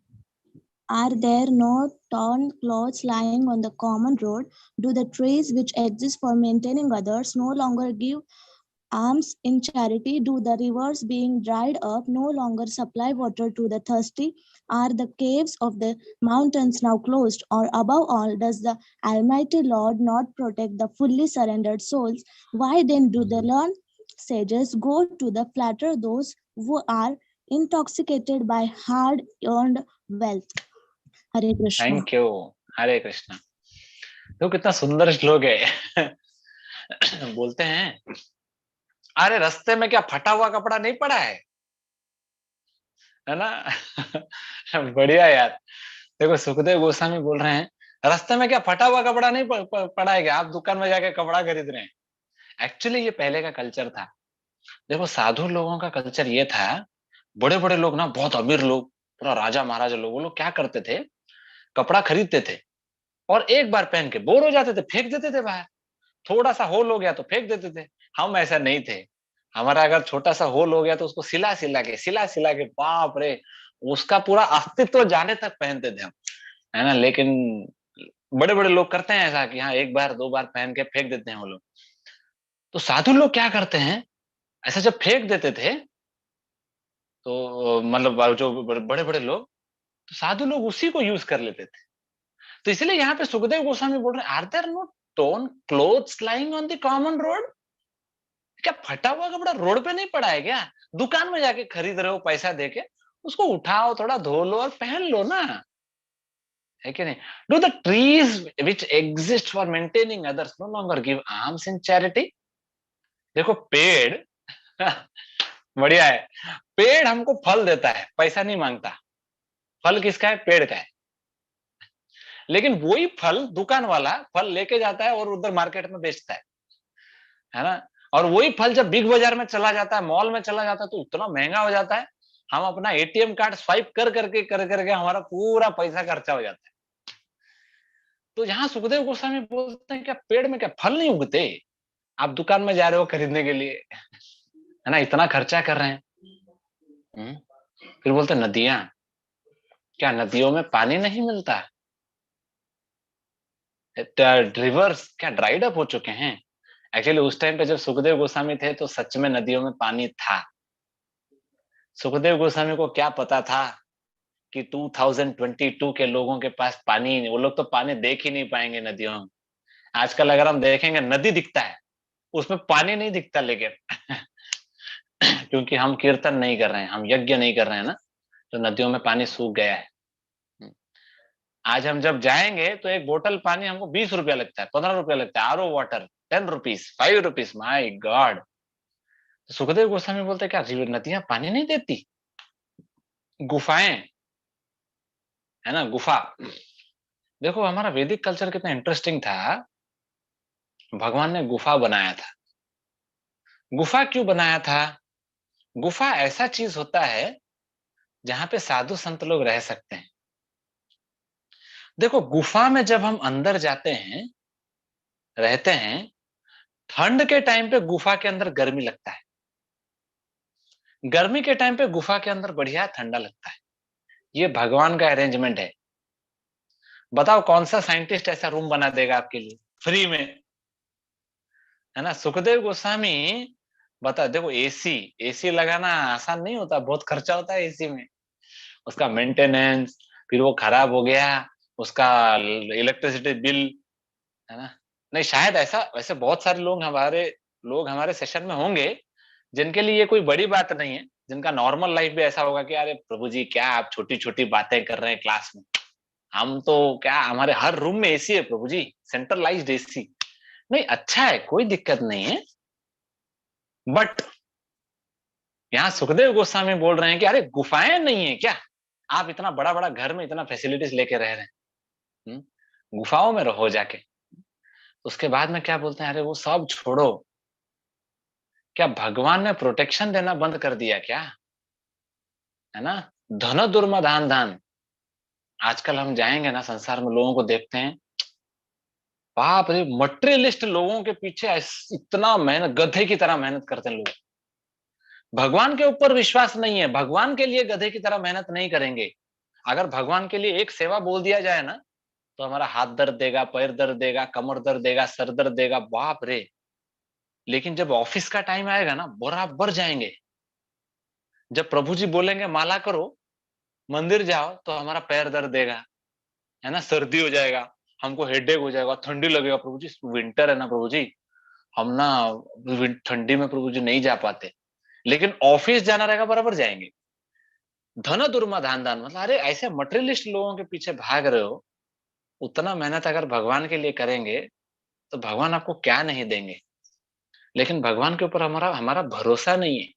Are there no torn clothes lying on the common road? Do the trees which exist for maintaining others no longer give alms in charity? Do the rivers being dried up no longer supply water to the thirsty? Are the caves of the mountains now closed? Or above all, does the Almighty Lord not protect the fully surrendered souls? Why then do the learned sages go to the flatter those who are intoxicated by hard-earned wealth? Hare Krishna. Thank you. Hare Krishna. तो कितना सुंदर श्लोक है। बोलते हैं, अरे रास्ते में क्या फटा हुआ कपड़ा नहीं पड़ा है ना? बढ़िया यार। देखो सुखदेव गोस्वामी बोल रहे हैं, रास्ते में क्या फटा हुआ कपड़ा नहीं पड़ा है क्या? आप दुकान में जाके कपड़ा खरीद रहे हैं। एक्चुअली ये पहले का कल्चर था। देखो साधु लोगों का कल्चर ये था, बड़े बड़े लोग ना, बहुत अमीर लोग, पूरा राजा महाराजा लोग, वो लोग क्या करते थे, कपड़ा खरीदते थे और एक बार पहन के बोर हो जाते थे, फेंक देते थे बाहर। थोड़ा सा होल हो गया तो फेंक देते थे। हम ऐसा नहीं थे। हमारा अगर छोटा सा होल हो गया तो उसको सिला सिला के बाप रे, उसका पूरा अस्तित्व जाने तक पहनते थे हम, है ना। लेकिन बड़े बड़े लोग करते हैं ऐसा कि हाँ एक बार दो बार पहन के फेंक देते हैं वो लोग। तो साधु लोग क्या करते हैं, ऐसा जब फेंक देते थे तो मतलब जो बड़े बड़े लोग, तो साधु लोग उसी को यूज कर लेते थे। तो इसलिए यहाँ पे सुखदेव गोस्वामी बोल रहे हैं, are there no torn clothes lying on the common road? क्या फटा हुआ कपड़ा रोड पे नहीं पड़ा है क्या? दुकान में जाके खरीद रहे हो पैसा देके, उसको उठाओ, थोड़ा धो लो और पहन लो ना, है कि नहीं? Do the trees which exist for maintaining others no longer give arms in charity? देखो पेड़, बढ़िया है, पेड़ हमको फल देता है, पैसा नहीं मांगता। फल किसका है? पेड़ का है। लेकिन वही फल दुकान वाला फल लेके जाता है और उधर मार्केट में बेचता है ना। और वही फल जब बिग बाजार में चला जाता है, मॉल में चला जाता है, तो इतना महंगा हो जाता है, हम अपना एटीएम कार्ड स्वाइप कर करके हमारा पूरा पैसा खर्चा हो जाता है। तो यहाँ सुखदेव गोस्वामी बोलते हैं, क्या पेड़ में क्या फल नहीं उगते? आप दुकान में जा रहे हो खरीदने के लिए, है ना, इतना खर्चा कर रहे हैं। फिर बोलते नदियां, क्या नदियों में पानी नहीं मिलता? रिवर्स क्या ड्राइड अप हो चुके हैं? एक्चुअली उस टाइम पे जब सुखदेव गोस्वामी थे तो सच में नदियों में पानी था। सुखदेव गोस्वामी को क्या पता था कि 2022 के लोगों के पास पानी ही नहीं, वो लोग तो पानी देख ही नहीं पाएंगे नदियों में। आजकल अगर हम देखेंगे नदी दिखता है, उसमें पानी नहीं दिखता, लेकिन क्योंकि हम कीर्तन नहीं कर रहे हैं, हम यज्ञ नहीं कर रहे हैं ना, तो नदियों में पानी सूख गया है। आज हम जब जाएंगे तो एक बोतल पानी हमको 20 रुपया लगता है, 15 रुपया लगता है। आरओ वाटर 10 रुपीज, 5 रुपीज, माई गॉड। सुखदेव गोस्वामी बोलते क्या नदियां पानी नहीं देती? गुफाएं, है ना, गुफा। देखो हमारा वैदिक कल्चर कितना इंटरेस्टिंग था। भगवान ने गुफा बनाया था। गुफा क्यों बनाया था? गुफा ऐसा चीज होता है जहां पे साधु संत लोग रह सकते हैं। देखो गुफा में जब हम अंदर जाते हैं, रहते हैं, ठंड के टाइम पे गुफा के अंदर गर्मी लगता है, गर्मी के टाइम पे गुफा के अंदर बढ़िया ठंडा लगता है। ये भगवान का अरेंजमेंट है। बताओ कौन सा साइंटिस्ट ऐसा रूम बना देगा आपके लिए फ्री में? है ना। सुखदेव गोस्वामी बता, देखो एसी एसी लगाना आसान नहीं होता, बहुत खर्चा होता है एसी में, उसका मेंटेनेंस, फिर वो खराब हो गया, उसका इलेक्ट्रिसिटी बिल, है ना। नहीं, शायद ऐसा, वैसे बहुत सारे लोग हमारे सेशन में होंगे जिनके लिए ये कोई बड़ी बात नहीं है, जिनका नॉर्मल लाइफ भी ऐसा होगा कि अरे प्रभु जी क्या आप छोटी छोटी बातें कर रहे हैं क्लास में, हम तो क्या, हमारे हर रूम में एसी है प्रभु जी, सेंट्रलाइज्ड एसी। नहीं, अच्छा है, कोई दिक्कत नहीं है, बट यहाँ सुखदेव गोस्वामी बोल रहे हैं कि अरे गुफाएं नहीं है क्या, आप इतना बड़ा बड़ा घर में इतना फैसिलिटीज लेके रह रहे हैं, हम्म? गुफाओं में रहो जाके। उसके बाद में क्या बोलते हैं, अरे वो सब छोड़ो, क्या भगवान ने प्रोटेक्शन देना बंद कर दिया क्या, है ना। धन दुर्मदान दान, आजकल हम जाएंगे ना संसार में, लोगों को देखते हैं, बाप रे, मटेरियलिस्ट लोगों के पीछे इतना मेहनत, गधे की तरह मेहनत करते हैं लोग। भगवान के ऊपर विश्वास नहीं है, भगवान के लिए गधे की तरह मेहनत नहीं करेंगे। अगर भगवान के लिए एक सेवा बोल दिया जाए ना, तो हमारा हाथ दर्द देगा, पैर दर्द देगा, कमर दर्द देगा, सर दर्द देगा, बाप रे। लेकिन जब ऑफिस का टाइम आएगा ना, बराबर जाएंगे। जब प्रभु जी बोलेंगे माला करो, मंदिर जाओ, तो हमारा पैर दर्द देगा, है ना, सर्दी हो जाएगा, हमको हेडेक हो जाएगा, ठंडी लगेगा, प्रभु जी विंटर है ना प्रभु जी, हम ना ठंडी में प्रभु जी नहीं जा पाते। लेकिन ऑफिस जाना रहेगा, बराबर जाएंगे। धन दुर्मा धान दान, मतलब अरे ऐसे मटेरियलिस्ट लोगों के पीछे भाग रहे हो, उतना मेहनत अगर भगवान के लिए करेंगे तो भगवान आपको क्या नहीं देंगे। लेकिन भगवान के ऊपर हमारा हमारा भरोसा नहीं है।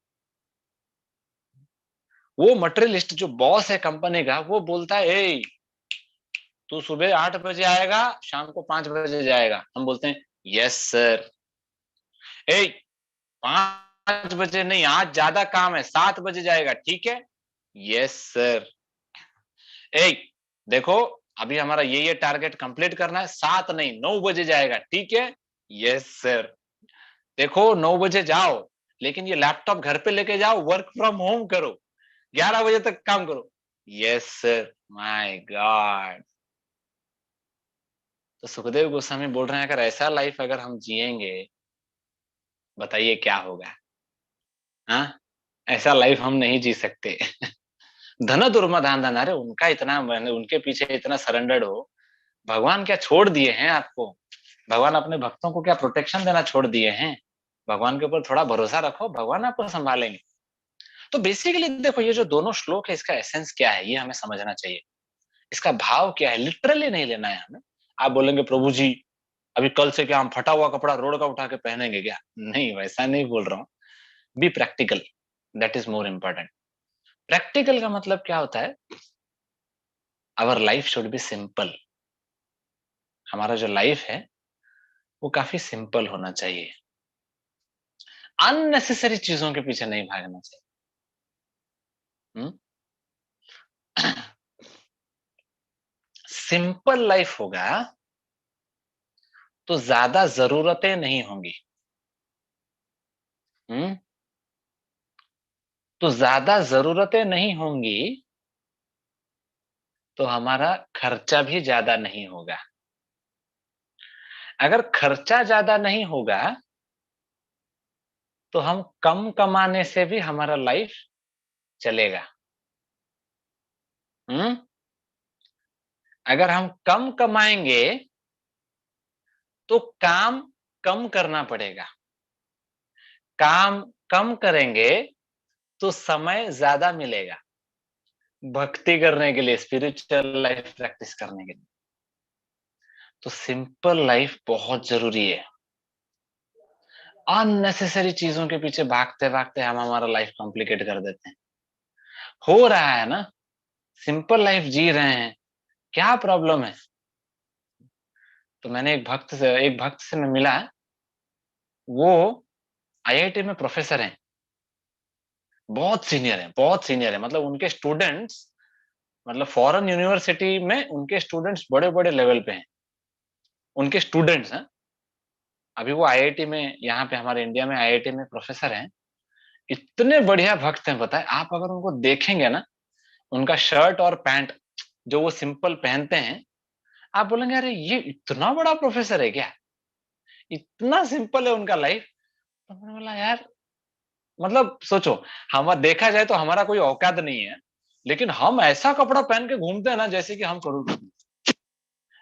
वो मटेरियलिस्ट जो बॉस है कंपनी का, वो बोलता है ए, तू सुबह 8 बजे आएगा, शाम को 5 बजे जाएगा। हम बोलते हैं यस सर। ए, 5 बजे नहीं, आज ज्यादा काम है, 7 बजे जाएगा, ठीक है, यस सर। ए, देखो अभी हमारा ये टारगेट कंप्लीट करना है, 7 नहीं 9 बजे जाएगा, ठीक है, यस सर। देखो 9 बजे जाओ, लेकिन ये लैपटॉप घर पे लेके जाओ, वर्क फ्रॉम होम करो, 11 बजे तक काम करो, यस सर। My God. तो सुखदेव गोस्वामी बोल रहे हैं, अगर ऐसा लाइफ अगर हम जिएंगे, बताइए क्या होगा। हाँ, ऐसा लाइफ हम नहीं जी सकते। धन दुर्मदान धन, अरे उनका इतना, उनके पीछे इतना सरेंडर्ड हो, भगवान क्या छोड़ दिए हैं आपको, भगवान अपने भक्तों को क्या प्रोटेक्शन देना छोड़ दिए हैं। भगवान के ऊपर थोड़ा भरोसा रखो, भगवान आपको संभालेंगे। तो बेसिकली देखो, ये जो दोनों श्लोक है, इसका एसेंस क्या है ये हमें समझना चाहिए, इसका भाव क्या है, लिटरली नहीं लेना है हमें। आप बोलेंगे प्रभु जी अभी कल से क्या हम फटा हुआ कपड़ा रोड का उठा के पहनेंगे क्या, नहीं वैसा नहीं बोल रहा हूँ। Be practical, that is more important. Practical का मतलब क्या होता है, our life should be simple. हमारा जो लाइफ है वो काफी सिंपल होना चाहिए, अननेसेसरी चीजों के पीछे नहीं भागना चाहिए। सिंपल लाइफ होगा तो ज्यादा जरूरतें नहीं होंगी। हम्म तो ज्यादा जरूरतें नहीं होंगी, तो हमारा खर्चा भी ज्यादा नहीं होगा। अगर खर्चा ज्यादा नहीं होगा, तो हम कम कमाने से भी हमारा लाइफ चलेगा। हम्म अगर हम कम कमाएंगे, तो काम कम करना पड़ेगा। काम कम करेंगे तो समय ज्यादा मिलेगा भक्ति करने के लिए, स्पिरिचुअल लाइफ प्रैक्टिस करने के लिए। तो सिंपल लाइफ बहुत जरूरी है। अननेसेसरी चीजों के पीछे भागते भागते हम हमारा लाइफ कॉम्प्लिकेट कर देते हैं। हो रहा है ना, सिंपल लाइफ जी रहे हैं, क्या प्रॉब्लम है। तो मैंने एक भक्त से मैं मिला, वो आईआईटी में प्रोफेसर हैं, बहुत सीनियर है, मतलब उनके स्टूडेंट्स, मतलब फॉरेन यूनिवर्सिटी में उनके स्टूडेंट्स बड़े बड़े लेवल पे हैं, उनके स्टूडेंट्स हैं। अभी वो आईआईटी में, यहाँ पे हमारे इंडिया में आईआईटी में प्रोफेसर हैं। इतने बढ़िया भक्त हैं, बताए आप अगर उनको देखेंगे ना, उनका शर्ट और पैंट जो वो सिंपल पहनते हैं, आप बोलेंगे अरे ये इतना बड़ा प्रोफेसर है क्या, इतना सिंपल है उनका लाइफ। तो मैंने बोला यार, मतलब सोचो, हम देखा जाए तो हमारा कोई औकात नहीं है, लेकिन हम ऐसा कपड़ा पहन के घूमते हैं ना जैसे कि हम करोड़पति।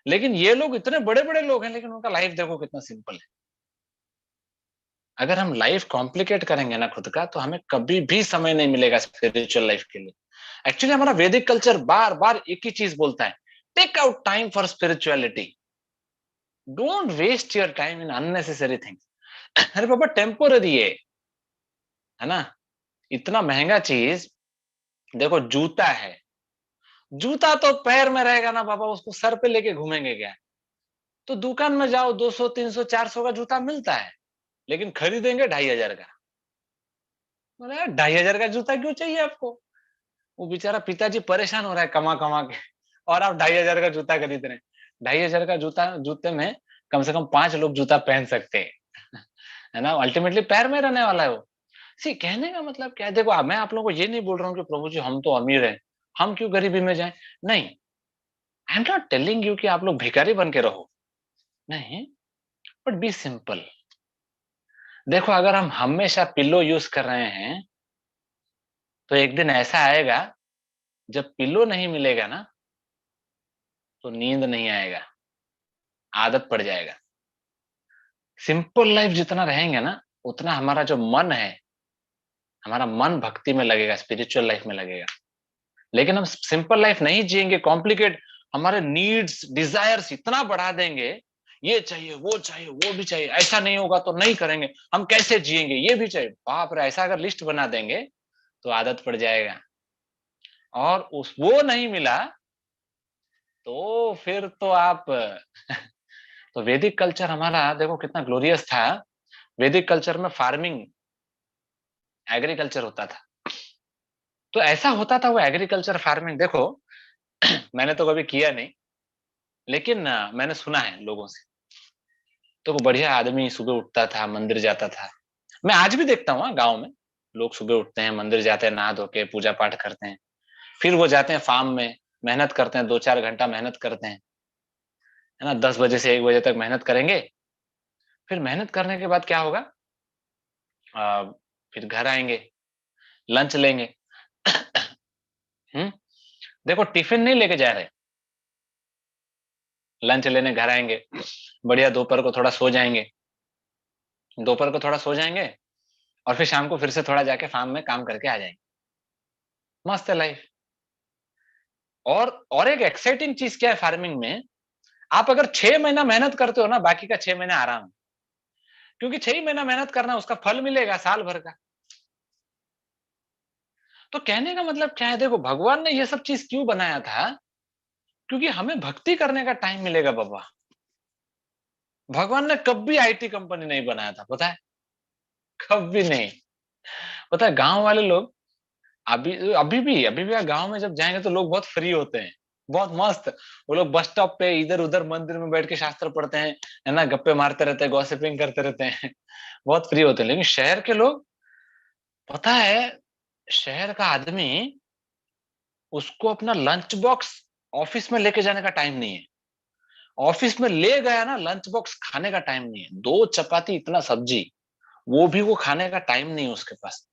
लेकिन ये लोग इतने बड़े बड़े लोग हैं, लेकिन उनका लाइफ देखो कितना सिंपल है। अगर हम लाइफ कॉम्प्लिकेट करेंगे ना खुद का, तो हमें कभी भी समय नहीं मिलेगा स्पिरिचुअल लाइफ के लिए। एक्चुअली हमारा वैदिक कल्चर बार बार एक ही चीज बोलता है, take out time for spirituality, don't waste your time in unnecessary things. अरे बाबा टेम्पोररी है ना। इतना महंगा चीज, देखो जूता है, जूता तो पैर में रहेगा ना बाबा, उसको सर पे लेके घूमेंगे क्या। तो दुकान में जाओ, 200 300 400 का जूता मिलता है, लेकिन खरीदेंगे 2500 का। बोले यार 2500 का जूता क्यों चाहिए आपको। वो बेचारा पिताजी परेशान हो रहा है कमा कमा के, और आप 2500 का जूता खरीद रहे हैं। 2500 का जूता, जूते में कम से कम 5 लोग जूता पहन सकते हैं। है ना, अल्टीमेटली पैर में रहने वाला है वो। सी कहने का मतलब क्या है, देखो मैं आप लोगों को ये नहीं बोल रहा हूँ कि प्रभु जी हम तो अमीर हैं, हम क्यों गरीबी में जाएं। नहीं, I am not telling you कि आप लोग भिखारी बन के रहो, नहीं, बट बी सिंपल। देखो अगर हम हमेशा पिल्लो यूज कर रहे हैं, तो एक दिन ऐसा आएगा जब पिल्लो नहीं मिलेगा ना, तो नींद नहीं आएगा, आदत पड़ जाएगा। सिंपल लाइफ जितना रहेंगे ना, उतना हमारा जो मन है, हमारा मन भक्ति में लगेगा, स्पिरिचुअल लाइफ में लगेगा। लेकिन हम सिंपल लाइफ नहीं जिएंगे, कॉम्प्लिकेट हमारे नीड्स डिजायर्स इतना बढ़ा देंगे, ये चाहिए वो चाहिए वो भी चाहिए, ऐसा नहीं होगा तो नहीं करेंगे, हम कैसे जिएंगे, ये भी चाहिए, बाप रे, ऐसा अगर लिस्ट बना देंगे तो आदत पड़ जाएगा। और उस वो नहीं मिला तो फिर तो आप तो वैदिक कल्चर हमारा देखो कितना ग्लोरियस था। वैदिक कल्चर में फार्मिंग, एग्रीकल्चर होता था। तो ऐसा होता था वो एग्रीकल्चर फार्मिंग, देखो मैंने तो कभी किया नहीं, लेकिन मैंने सुना है लोगों से। तो वो बढ़िया आदमी सुबह उठता था, मंदिर जाता था। मैं आज भी देखता हूँ गांव में लोग सुबह उठते हैं, मंदिर जाते हैं, नहा धो के पूजा पाठ करते हैं, फिर वो जाते हैं फार्म में, मेहनत करते हैं, 2-4 घंटा मेहनत करते हैं, है ना, 10 बजे से 1 बजे तक मेहनत करेंगे। फिर मेहनत करने के बाद क्या होगा, आ, फिर घर आएंगे, लंच लेंगे। देखो टिफिन नहीं लेके जा रहे, लंच लेने घर आएंगे, बढ़िया दोपहर को थोड़ा सो जाएंगे, दोपहर को थोड़ा सो जाएंगे, और फिर शाम को फिर से थोड़ा जाके फार्म में काम करके आ जाएंगे। मस्त है लाइफ। और एक एक्साइटिंग चीज क्या है फार्मिंग में, आप अगर 6 महीना मेहनत करते हो ना, बाकी का 6 महीना आराम, क्योंकि 6 महीना मेहनत करना, उसका फल मिलेगा साल भर का। तो कहने का मतलब क्या है, देखो भगवान ने ये सब चीज क्यों बनाया था, क्योंकि हमें भक्ति करने का टाइम मिलेगा बाबा। भगवान ने कभी आईटी कंपनी नहीं बनाया था, पता है, कभी नहीं। पता है गांव वाले लोग, अभी भी गांव में जब जाएंगे तो लोग बहुत फ्री होते हैं, बहुत मस्त। वो लोग बस स्टॉप पे इधर उधर मंदिर में बैठ के शास्त्र पढ़ते हैं, है ना, गप्पे मारते रहते हैं, गॉसिपिंग करते रहते हैं। बहुत फ्री होते हैं। लेकिन शहर के लोग, पता है, शहर का आदमी, उसको अपना लंच बॉक्स ऑफिस में लेके जाने का टाइम नहीं है। ऑफिस में ले गया ना, लंच बॉक्स खाने का टाइम नहीं है, 2 चपाती इतना सब्जी, वो भी वो खाने का टाइम नहीं है उसके पास।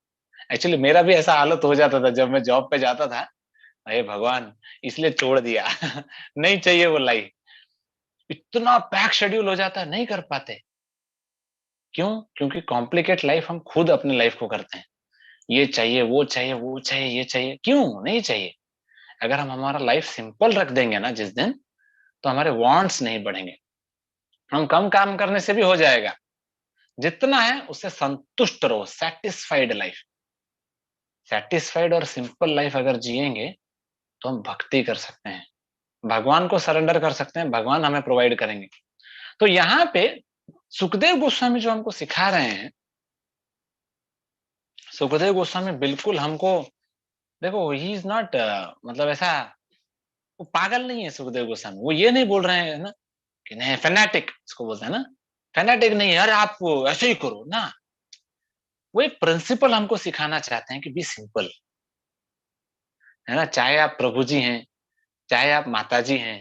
एक्चुअली मेरा भी ऐसा हालत हो जाता था जब मैं जॉब पे जाता था। अरे भगवान, इसलिए छोड़ दिया। नहीं चाहिए वो लाइफ, इतना पैक शेड्यूल हो जाता है, नहीं कर पाते। क्यों? क्योंकि कॉम्प्लिकेट लाइफ हम खुद अपनी लाइफ को करते हैं। ये चाहिए वो चाहिए वो चाहिए ये चाहिए, क्यों नहीं चाहिए। अगर हम हमारा लाइफ सिंपल रख देंगे ना जिस दिन, तो हमारे वांट्स नहीं बढ़ेंगे। हम कम काम करने से भी हो जाएगा, जितना है उससे संतुष्ट रहो, सेटिस्फाइड लाइफ। सेटिस्फाइड और सिंपल लाइफ अगर जिएंगे, तो हम भक्ति कर सकते हैं, भगवान को सरेंडर कर सकते हैं, भगवान हमें प्रोवाइड करेंगे। तो यहाँ पे सुखदेव गोस्वामी जो हमको सिखा रहे हैं, सुखदेव गोस्वामी बिल्कुल हमको, देखो ही इज नॉट, मतलब ऐसा, वो पागल नहीं है सुखदेव गोस्वामी। वो ये नहीं बोल रहे हैं ना कि नहीं फेनेटिक, इसको बोलते हैं ना, फेनेटिक नहीं है, अरे आप ऐसे ही करो ना। वो एक प्रिंसिपल हमको सिखाना चाहते हैं कि बी सिंपल, है ना, चाहे आप प्रभु जी हैं, चाहे आप माता जी हैं,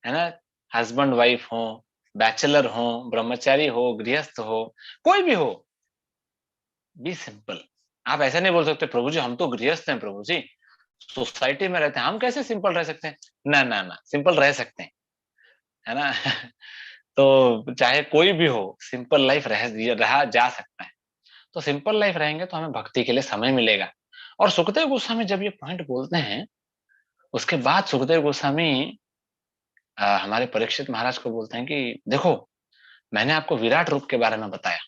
है ना, हस्बैंड वाइफ हो, बैचलर हो, ब्रह्मचारी हो, गृहस्थ हो, कोई भी हो, बी सिंपल। आप ऐसे नहीं बोल सकते प्रभु जी हम तो गृहस्थ हैं, प्रभु जी सोसाइटी में रहते हैं, हम कैसे सिंपल रह सकते हैं। ना ना ना, सिंपल रह सकते हैं, है ना। तो चाहे कोई भी हो, सिंपल लाइफ रहा जा सकता है। तो सिंपल लाइफ रहेंगे तो हमें भक्ति के लिए समय मिलेगा। और सुखदेव गोस्वामी जब ये पॉइंट बोलते हैं, उसके बाद सुखदेव गोस्वामी हमारे परीक्षित महाराज को बोलते हैं कि देखो मैंने आपको विराट रूप के बारे में बताया।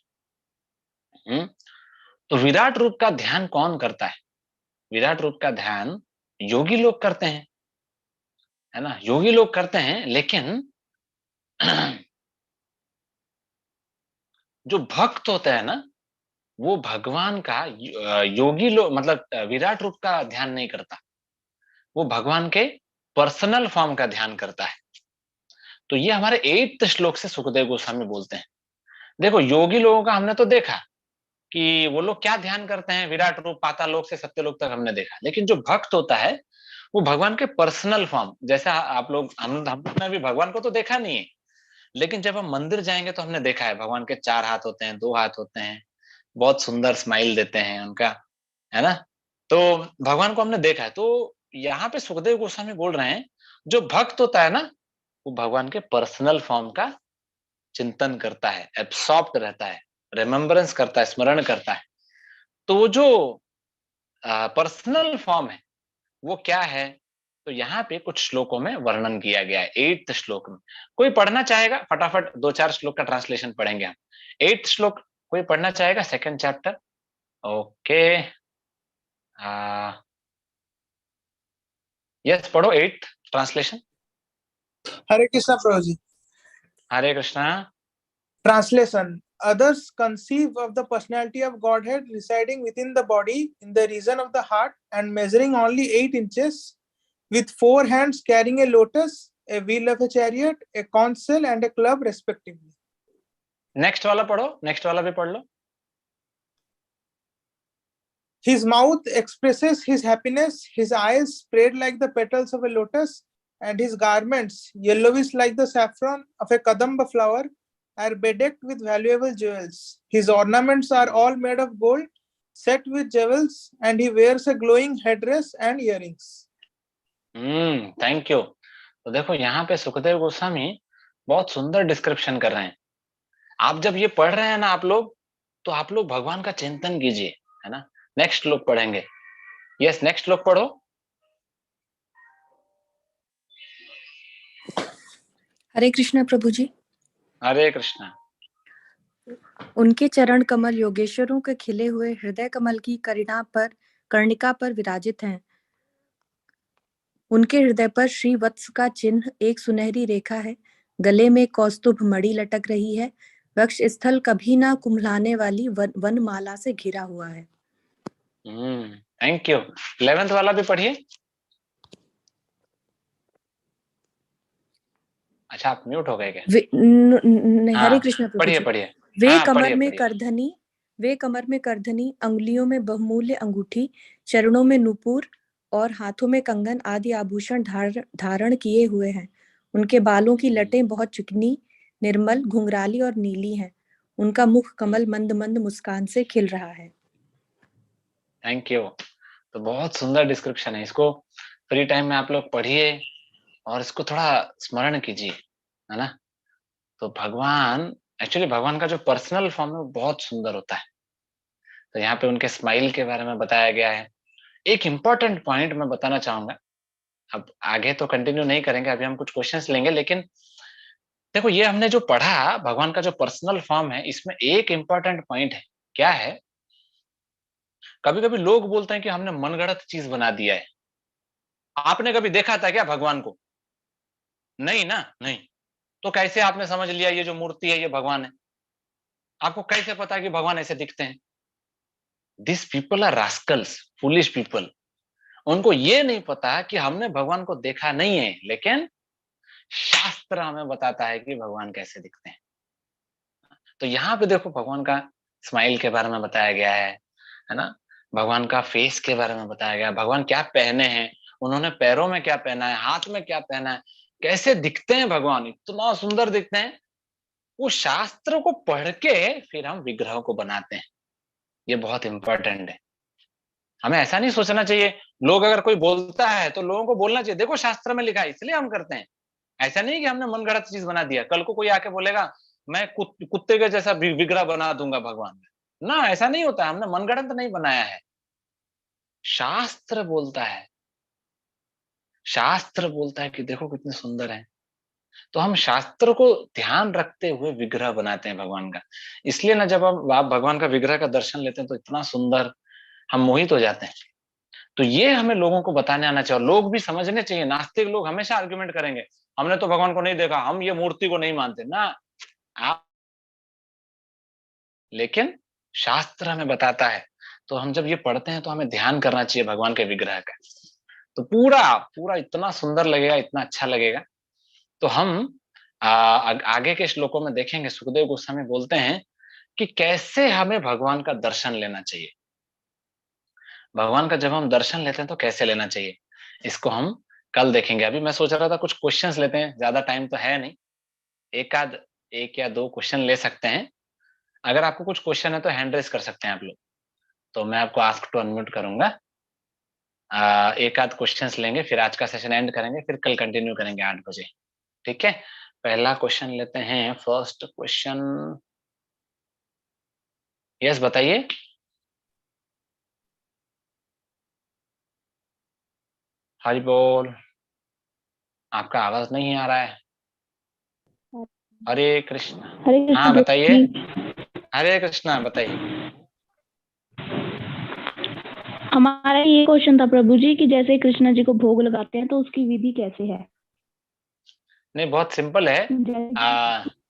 तो विराट रूप का ध्यान कौन करता है? विराट रूप का ध्यान योगी लोग करते हैं, है ना, योगी लोग करते हैं। लेकिन जो भक्त होते हैं ना, वो भगवान का योगी लोग मतलब विराट रूप का ध्यान नहीं करता, वो भगवान के पर्सनल फॉर्म का ध्यान करता है। तो ये हमारे 8th श्लोक से सुखदेव गोस्वामी बोलते हैं। देखो योगी लोगों का हमने तो देखा कि वो लोग क्या ध्यान करते हैं, विराट रूप, पाताल लोक से सत्यलोक तक हमने देखा। लेकिन जो भक्त होता है वो भगवान के पर्सनल फॉर्म, जैसा आप लोग हमने भी भगवान को तो देखा नहीं है, लेकिन जब हम मंदिर जाएंगे तो हमने देखा है भगवान के 4 हाथ होते हैं, 2 हाथ होते हैं, बहुत सुंदर स्माइल देते हैं उनका, है ना। तो भगवान को हमने देखा है। तो यहाँ पे सुखदेव गोस्वामी बोल रहे हैं जो भक्त होता है ना, वो भगवान के पर्सनल फॉर्म का चिंतन करता है, एब्सॉर्ब्ड रहता है, रिमेम्बरेंस करता है, स्मरण करता है। तो वो जो पर्सनल फॉर्म है वो क्या है, तो यहाँ पे कुछ श्लोकों में वर्णन किया गया है। 8th श्लोक में कोई पढ़ना चाहेगा, फटाफट 2-4 श्लोक का ट्रांसलेशन पढ़ेंगे हम। 8th श्लोक कोई पढ़ना चाहेगा, 2nd चैप्टर? ओके, यस पढ़ो 8th translation. Hare Krishna Prabhuji. Hare Krishna. Translation. Others conceive of the personality of Godhead residing within the body in the region of the heart and measuring only 8 inches, with 4 hands carrying a lotus, a wheel of a chariot, a conch shell and a club respectively. Next वाला पढ़ो, next वाला भी पढ़ लो। His mouth expresses his happiness, his eyes spread like the petals of a lotus, and his garments, yellowish like the saffron of a kadamba flower, are bedecked with valuable jewels. His ornaments are all made of gold, set with jewels, and he wears a glowing headdress and earrings. Thank you. तो देखो यहाँ पे सुखदेव गोस्वामी बहुत सुंदर description कर रहे हैं। आप जब ये पढ़ रहे हैं ना आप लोग, तो आप लोग भगवान का चिंतन कीजिए, है ना। नेक्स्ट श्लोक पढ़ेंगे। यस, नेक्स्ट श्लोक पढ़ो। हरे कृष्ण प्रभु जी। हरे कृष्णा। उनके चरण कमल योगेश्वरों के खिले हुए हृदय कमल की कर्णिका पर विराजित हैं। उनके हृदय पर श्री वत्स का चिन्ह एक सुनहरी रेखा है। गले में कौस्तुभ मणि लटक रही है। वक्ष स्थल कभी ना कुम्हलाने वाली वन माला से घिरा हुआ है। Thank you. 11th वाला भी पढ़िए। अच्छा आप म्यूट हो गए क्या? हरे कृष्ण प्रभु जी। पढ़िए। वे कमर में करधनी, अंगुलियों में बहुमूल्य अंगूठी, चरणों में नुपुर और हाथों में कंगन आदि आभूषण धारण किए हुए हैं। उनके बालों की लटें बहुत चिकनी, निर्मल, घुंघराली और नीली हैं। उनका मुख कमल मंद मंद मुस्कान से खिल रहा है। Thank you. तो बहुत सुंदर डिस्क्रिप्शन है, इसको फ्री टाइम में आप लोग पढ़िए और इसको थोड़ा स्मरण कीजिए, है ना। तो एक्चुअली भगवान का जो पर्सनल फॉर्म है वो बहुत सुंदर होता है। तो यहाँ पे उनके स्माइल के बारे में बताया गया है। एक इंपॉर्टेंट पॉइंट मैं बताना चाहूंगा, अब आगे तो कंटिन्यू नहीं करेंगे, अभी हम कुछ क्वेश्चंस लेंगे, लेकिन देखो ये हमने जो पढ़ा भगवान का जो पर्सनल फॉर्म है, इसमें एक इंपॉर्टेंट पॉइंट है। क्या है, कभी कभी लोग बोलते हैं कि हमने मनगढ़ंत चीज बना दिया है। आपने कभी देखा था क्या भगवान को? नहीं ना, नहीं। तो कैसे आपने समझ लिया ये जो मूर्ति है ये भगवान है? आपको कैसे पता कि भगवान ऐसे दिखते हैं? This people are rascals, foolish people. उनको ये नहीं पता कि हमने भगवान को देखा नहीं है, लेकिन शास्त्र हमें बताता है कि भगवान कैसे दिखते हैं। तो यहाँ पे देखो भगवान का स्माइल के बारे में बताया गया है ना। भगवान का फेस के बारे में बताया गया, भगवान क्या पहने हैं, उन्होंने पैरों में क्या पहना है, हाथ में क्या पहना है, कैसे दिखते हैं भगवान, इतना सुंदर दिखते हैं। वो शास्त्र को पढ़ के फिर हम विग्रह को बनाते हैं। ये बहुत इंपॉर्टेंट है। हमें ऐसा नहीं सोचना चाहिए, लोग अगर कोई बोलता है तो लोगों को बोलना चाहिए देखो शास्त्र में लिखा है इसलिए हम करते हैं। ऐसा नहीं कि हमने मनगढ़ंत चीज बना दिया, कल को कोई आके बोलेगा मैं कुत्ते के जैसा विग्रह बना दूंगा भगवान का। ना, ऐसा नहीं होता, हमने मनगढ़ंत नहीं बनाया है। शास्त्र बोलता है, शास्त्र बोलता है कि देखो कितने सुंदर है, तो हम शास्त्र को ध्यान रखते हुए विग्रह बनाते हैं भगवान का। इसलिए ना जब आप भगवान का विग्रह का दर्शन लेते हैं तो इतना सुंदर, हम मोहित हो जाते हैं। तो ये हमें लोगों को बताने आना चाहिए, और लोग भी समझने चाहिए। नास्तिक लोग हमेशा आर्गुमेंट करेंगे हमने तो भगवान को नहीं देखा, हम ये मूर्ति को नहीं मानते ना। आप, लेकिन शास्त्र हमें बताता है, तो हम जब ये पढ़ते हैं तो हमें ध्यान करना चाहिए भगवान के विग्रह का। तो पूरा पूरा इतना सुंदर लगेगा, इतना अच्छा लगेगा। तो हम आगे के श्लोकों में देखेंगे, सुखदेव गोस्वामी बोलते हैं कि कैसे हमें भगवान का दर्शन लेना चाहिए। भगवान का जब हम दर्शन लेते हैं तो कैसे लेना चाहिए, इसको हम कल देखेंगे। अभी मैं सोच रहा था कुछ क्वेश्चंस लेते हैं, ज्यादा टाइम तो है नहीं, एक या दो क्वेश्चन ले सकते हैं। अगर आपको कुछ क्वेश्चन है तो हैंड रेस कर सकते हैं आप लोग, तो मैं आपको आस्क टू अनम्यूट करूंगा। एक आध क्वेश्चंस लेंगे, फिर आज का सेशन एंड करेंगे, फिर कल कंटिन्यू करेंगे 8 बजे। ठीक है, पहला क्वेश्चन लेते हैं। फर्स्ट क्वेश्चन, यस बताइए। हरि बोल, आपका आवाज नहीं आ रहा है। हरे कृष्ण। हरे कृष्ण हाँ प्रभु बताइए, जी। हरे कृष्णा बताइए। हमारा ये क्वेश्चन था प्रभु जी कि जैसे कृष्णा जी को भोग लगाते हैं तो उसकी विधि कैसे है? नहीं, बहुत सिंपल है।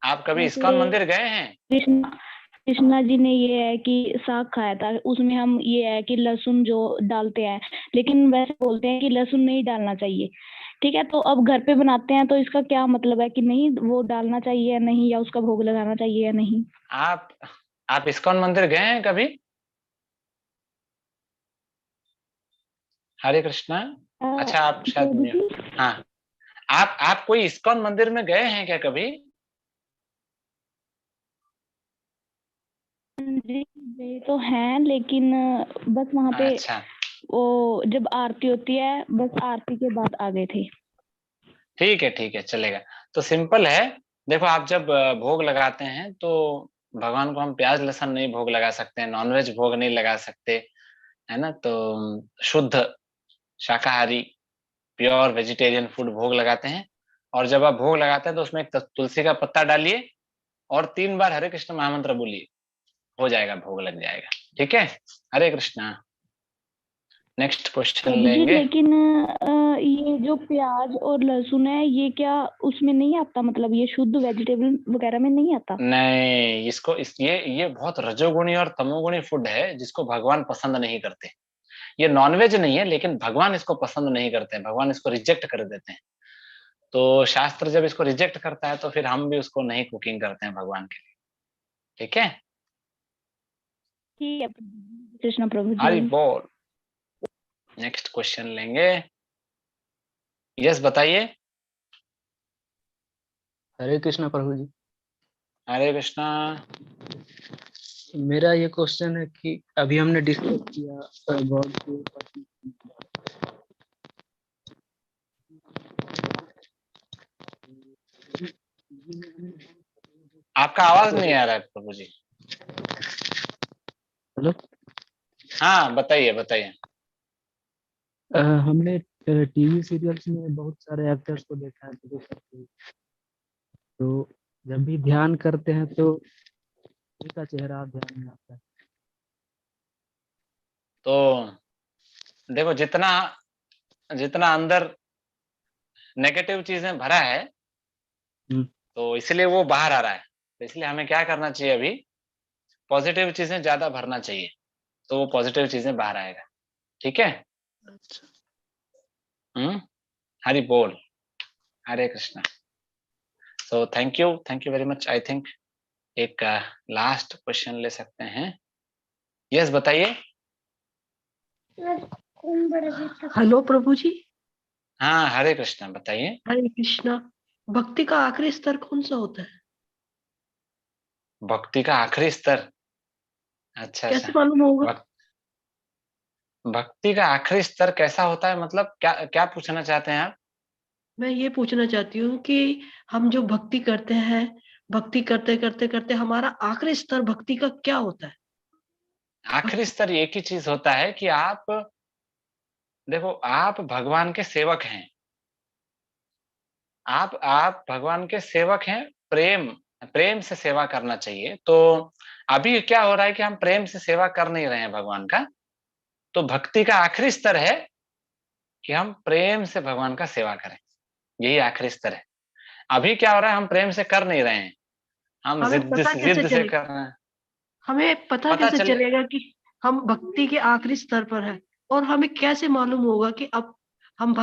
आप कभी इस्कॉन मंदिर गए हैं? कृष्णा कृष्णा जी ने ये है कि साग खाया था, उसमें हम ये है कि लहसुन जो डालते हैं, लेकिन वैसे बोलते हैं कि लहसुन नहीं डालना चाहिए। ठीक है, तो अब घर पे बनाते हैं तो इसका क्या मतलब है कि नहीं वो डालना चाहिए या नहीं, या उसका भोग लगाना चाहिए या नहीं? आप इस्कॉन मंदिर गए हैं कभी? हरे कृष्णा। अच्छा, आप शायद प्रभु जी हाँ, आप कोई इस्कॉन मंदिर में गए हैं क्या कभी? जी गए तो हैं, लेकिन बस वहाँ पे अच्छा, वो जब आरती होती है बस आरती के बाद आ गए थे। ठीक है चलेगा। तो सिंपल है, देखो आप जब भोग लगाते हैं तो भगवान को हम प्याज लहसुन नहीं भोग लगा सकते हैं, नॉनवेज भोग नहीं लगा सकते, है ना। तो शुद्ध शाकाहारी प्योर वेजिटेरियन फूड भोग लगाते हैं। और जब आप भोग लगाते हैं तो उसमें एक तुलसी का पत्ता डालिए और 3 बार हरे कृष्ण महामंत्र बोलिए, हो जाएगा, भोग लग जाएगा। ठीक है, हरे कृष्णा। नेक्स्ट क्वेश्चन प्रभु जी लेंगे। लेकिन ये जो प्याज और लहसुन है ये क्या उसमें नहीं आता, मतलब ये शुद्ध वेजिटेबल वगैरह में नहीं आता? नहीं, ये बहुत रजोगुणी और तमोगुणी फूड है जिसको भगवान पसंद नहीं करते। ये नॉनवेज नहीं है, लेकिन भगवान इसको पसंद नहीं करते हैं, भगवान इसको रिजेक्ट कर देते हैं। तो शास्त्र जब इसको रिजेक्ट करता है तो फिर हम भी उसको नहीं कुकिंग करते हैं भगवान के लिए। ठीक है, ठीक है कृष्ण प्रभु जी। हरि बोल। नेक्स्ट क्वेश्चन लेंगे, यस बताइए। हरे कृष्णा प्रभु जी। हरे कृष्णा। मेरा ये क्वेश्चन है कि अभी हमने डिस्कस किया गॉड के, आपका आवाज नहीं आ रहा है प्रभु जी। हेलो, हाँ बताइए बताइए। हमने टीवी सीरियल्स में बहुत सारे एक्टर्स को देखा है तो जब भी ध्यान करते हैं तो उनका चेहरा ध्यान में आता है। तो देखो, जितना जितना अंदर नेगेटिव चीजें भरा है हम्म, तो इसलिए वो बाहर आ रहा है। तो इसलिए हमें क्या करना चाहिए, अभी पॉजिटिव चीजें ज्यादा भरना चाहिए, तो वो पॉजिटिव चीजें बाहर आएगा। ठीक है। हरि बोल, Hare Krishna. So thank you very much. I think एक लास्ट क्वेश्चन ले सकते हैं। यस बताइए। हेलो प्रभु जी। हाँ हरे कृष्णा बताइए। हरे कृष्णा। भक्ति का आखिरी स्तर कौन सा होता है? भक्ति का आखिरी स्तर। अच्छा कैसे अच्छा। मालूम होगा? भक्ति का आखिरी स्तर कैसा होता है, मतलब क्या क्या पूछना चाहते हैं आप? मैं ये पूछना चाहती हूँ कि हम जो भक्ति करते हैं, भक्ति करते करते करते हमारा आखिरी स्तर भक्ति का क्या होता है? आखिरी स्तर एक ही चीज होता है कि आप देखो, आप भगवान के सेवक हैं। आप भगवान के सेवक हैं। प्रेम प्रेम से सेवा करना चाहिए। तो अभी क्या हो रहा है कि हम प्रेम से सेवा कर नहीं रहे हैं भगवान का। तो भक्ति का आखिरी स्तर है कि हम प्रेम से भगवान का सेवा करें। यही आखिरी स्तर है। अभी क्या हो रहा है, हम प्रेम से कर नहीं रहे हैं, हम हमें पता कैसे जिद से चलेगा? कर रहे हैं। हमें पता पता कैसे चले चलेगा कि हम भक्ति के आखिरी स्तर पर हैं? और हमें कैसे मालूम होगा कि अब हम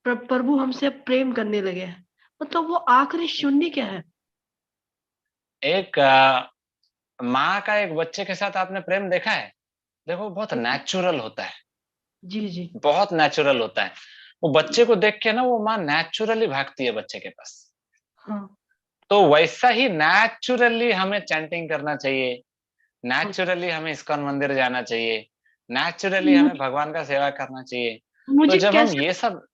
प्रभु हमसे अब प्रेम करने लगे हैं? मतलब वो आखिरी शून्य क्या है? एक माँ का एक बच्चे के साथ आपने प्रेम देखा है? देखो, बहुत नेचुरल होता है, जी जी। बहुत नेचुरल होता है। वो बच्चे को देख के ना, वो माँ नेचुरली भागती है बच्चे के पास। हाँ तो वैसा ही नेचुरली हमें चैंटिंग करना चाहिए, हाँ। नेचुरली हमें इस्कॉन मंदिर जाना चाहिए, नेचुरली हमें भगवान का सेवा करना चाहिए। तो मुझे जब हम कैसे ये सब,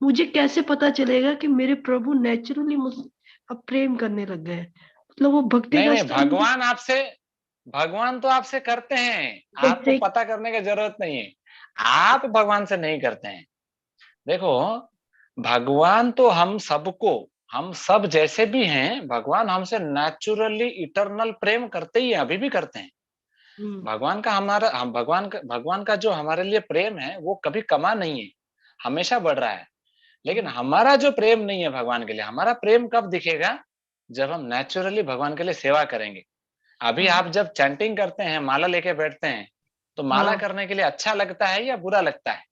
मुझे कैसे पता चलेगा कि मेरे प्रभु नेचुरली मुझसे अब प्रेम करने लग गए हैं? मतलब वो भक्ति नहीं का नहीं, स्तर मुझे भगवान तो आपसे करते हैं, आपको कैसे? पता करने की जरूरत नहीं है। आप भगवान से नहीं करते हैं। देखो, भगवान तो हम सब जैसे भी हैं, भगवान हमसे नेचुरली इटर्नल प्रेम करते ही हैं, अभी भी करते हैं। हम्म, भगवान का जो हमारे लिए प्रेम है वो कभी कमा नहीं है, हमेशा बढ़ रहा है। लेकिन हमारा जो प्रेम नहीं है भगवान के लिए, हमारा प्रेम कब दिखेगा? जब हम नेचुरली भगवान के लिए सेवा करेंगे। अभी हाँ आप जब चैंटिंग करते हैं, माला लेके बैठते हैं, तो माला हाँ। करने के लिए अच्छा लगता है या बुरा लगता है?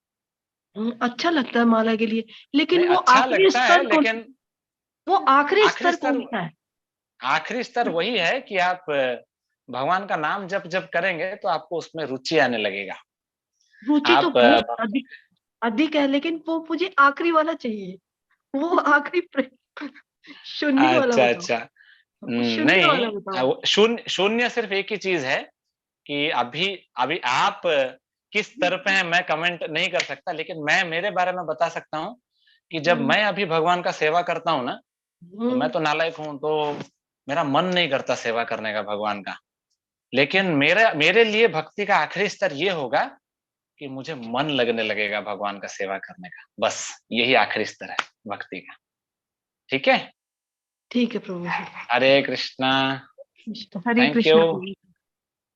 अच्छा लगता है माला के लिए, लेकिन नहीं, वो अच्छा आखिरी लगता है, स्तर कौन? लेकिन वो आखिरी आखिरी स्तर स्तर कौन सा है? आखिरी स्तर वही है कि आप भगवान का नाम जब जब करेंगे तो आपको उसमें रुचि आने लगेगा। रुचि तो आप बहुत अधिक अधिक है, लेकिन वो मुझे आखिरी वाला चाहिए। वो आखिरी शून्य वाला अच्छा बताओ। अच्छा। वो शून्य नहीं, वाला बताओ। शून्य शून्य सिर्फ एक ही चीज है कि अभी अभी आप किस स्तर पे हैं मैं कमेंट नहीं कर सकता, लेकिन मैं मेरे बारे में बता सकता हूँ कि जब हम्म, मैं अभी भगवान का सेवा करता हूँ ना, तो मैं हम्म, तो नालायक हूँ, तो मेरा मन नहीं करता सेवा करने का भगवान का। लेकिन मेरे लिए भक्ति का आखिरी स्तर ये होगा कि मुझे मन लगने लगेगा भगवान का सेवा करने का। बस यही आखिरी स्तर है भक्ति का। ठीक है। ठीक है प्रभु जी। हरे कृष्णा। हरे थैंक यू। कृष्णा प्रभु जी।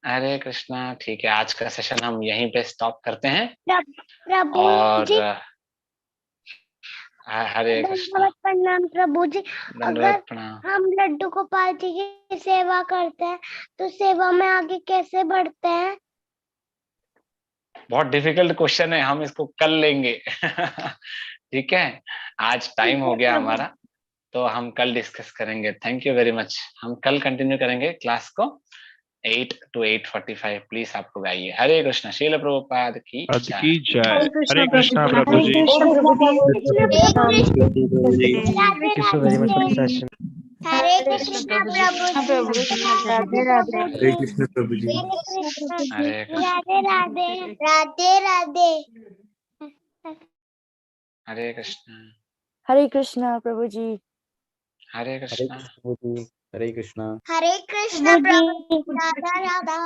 हरे कृष्णा। ठीक है, आज का सेशन हम यहीं पे स्टॉप करते हैं। प्रभु और जी, हरे कृष्णा। दंडवत प्रणाम प्रभु जी। अगर दंडवत प्रणाम। हम लड्डू गोपाल जी की सेवा करते हैं तो सेवा में आगे कैसे बढ़ते हैं? बहुत डिफिकल्ट क्वेश्चन है, हम इसको कल लेंगे। ठीक है, आज टाइम ठीक हो है गया प्रभु। हमारा, तो हम कल डिस्कस करेंगे। Thank you very much. हम कल कंटिन्यू करेंगे क्लास को 8 to 8:45। प्लीज आप लोग आइए। हरे कृष्ण। श्रील प्रभुपाद की पद जय। की जय। हरे Krishna Hare Prabhu ji. Krishna Prabhuji. Hare Krishna. Thank Radhe you so very much for the Radhe. session. Hare Krishna Prabhu ji. Radhe Prabhu Hare ji. Krishna Prabhu ji. Hare Krishna. Hare Krishna. Radhe Radhe. Radhe Radhe. Hare Krishna. Hare Krishna, Prabhuji. Hare Hare Krishna. Krishna Prabhu ji. Hare Krishna. Hare Krishna Prabhu ji. Radha Radha.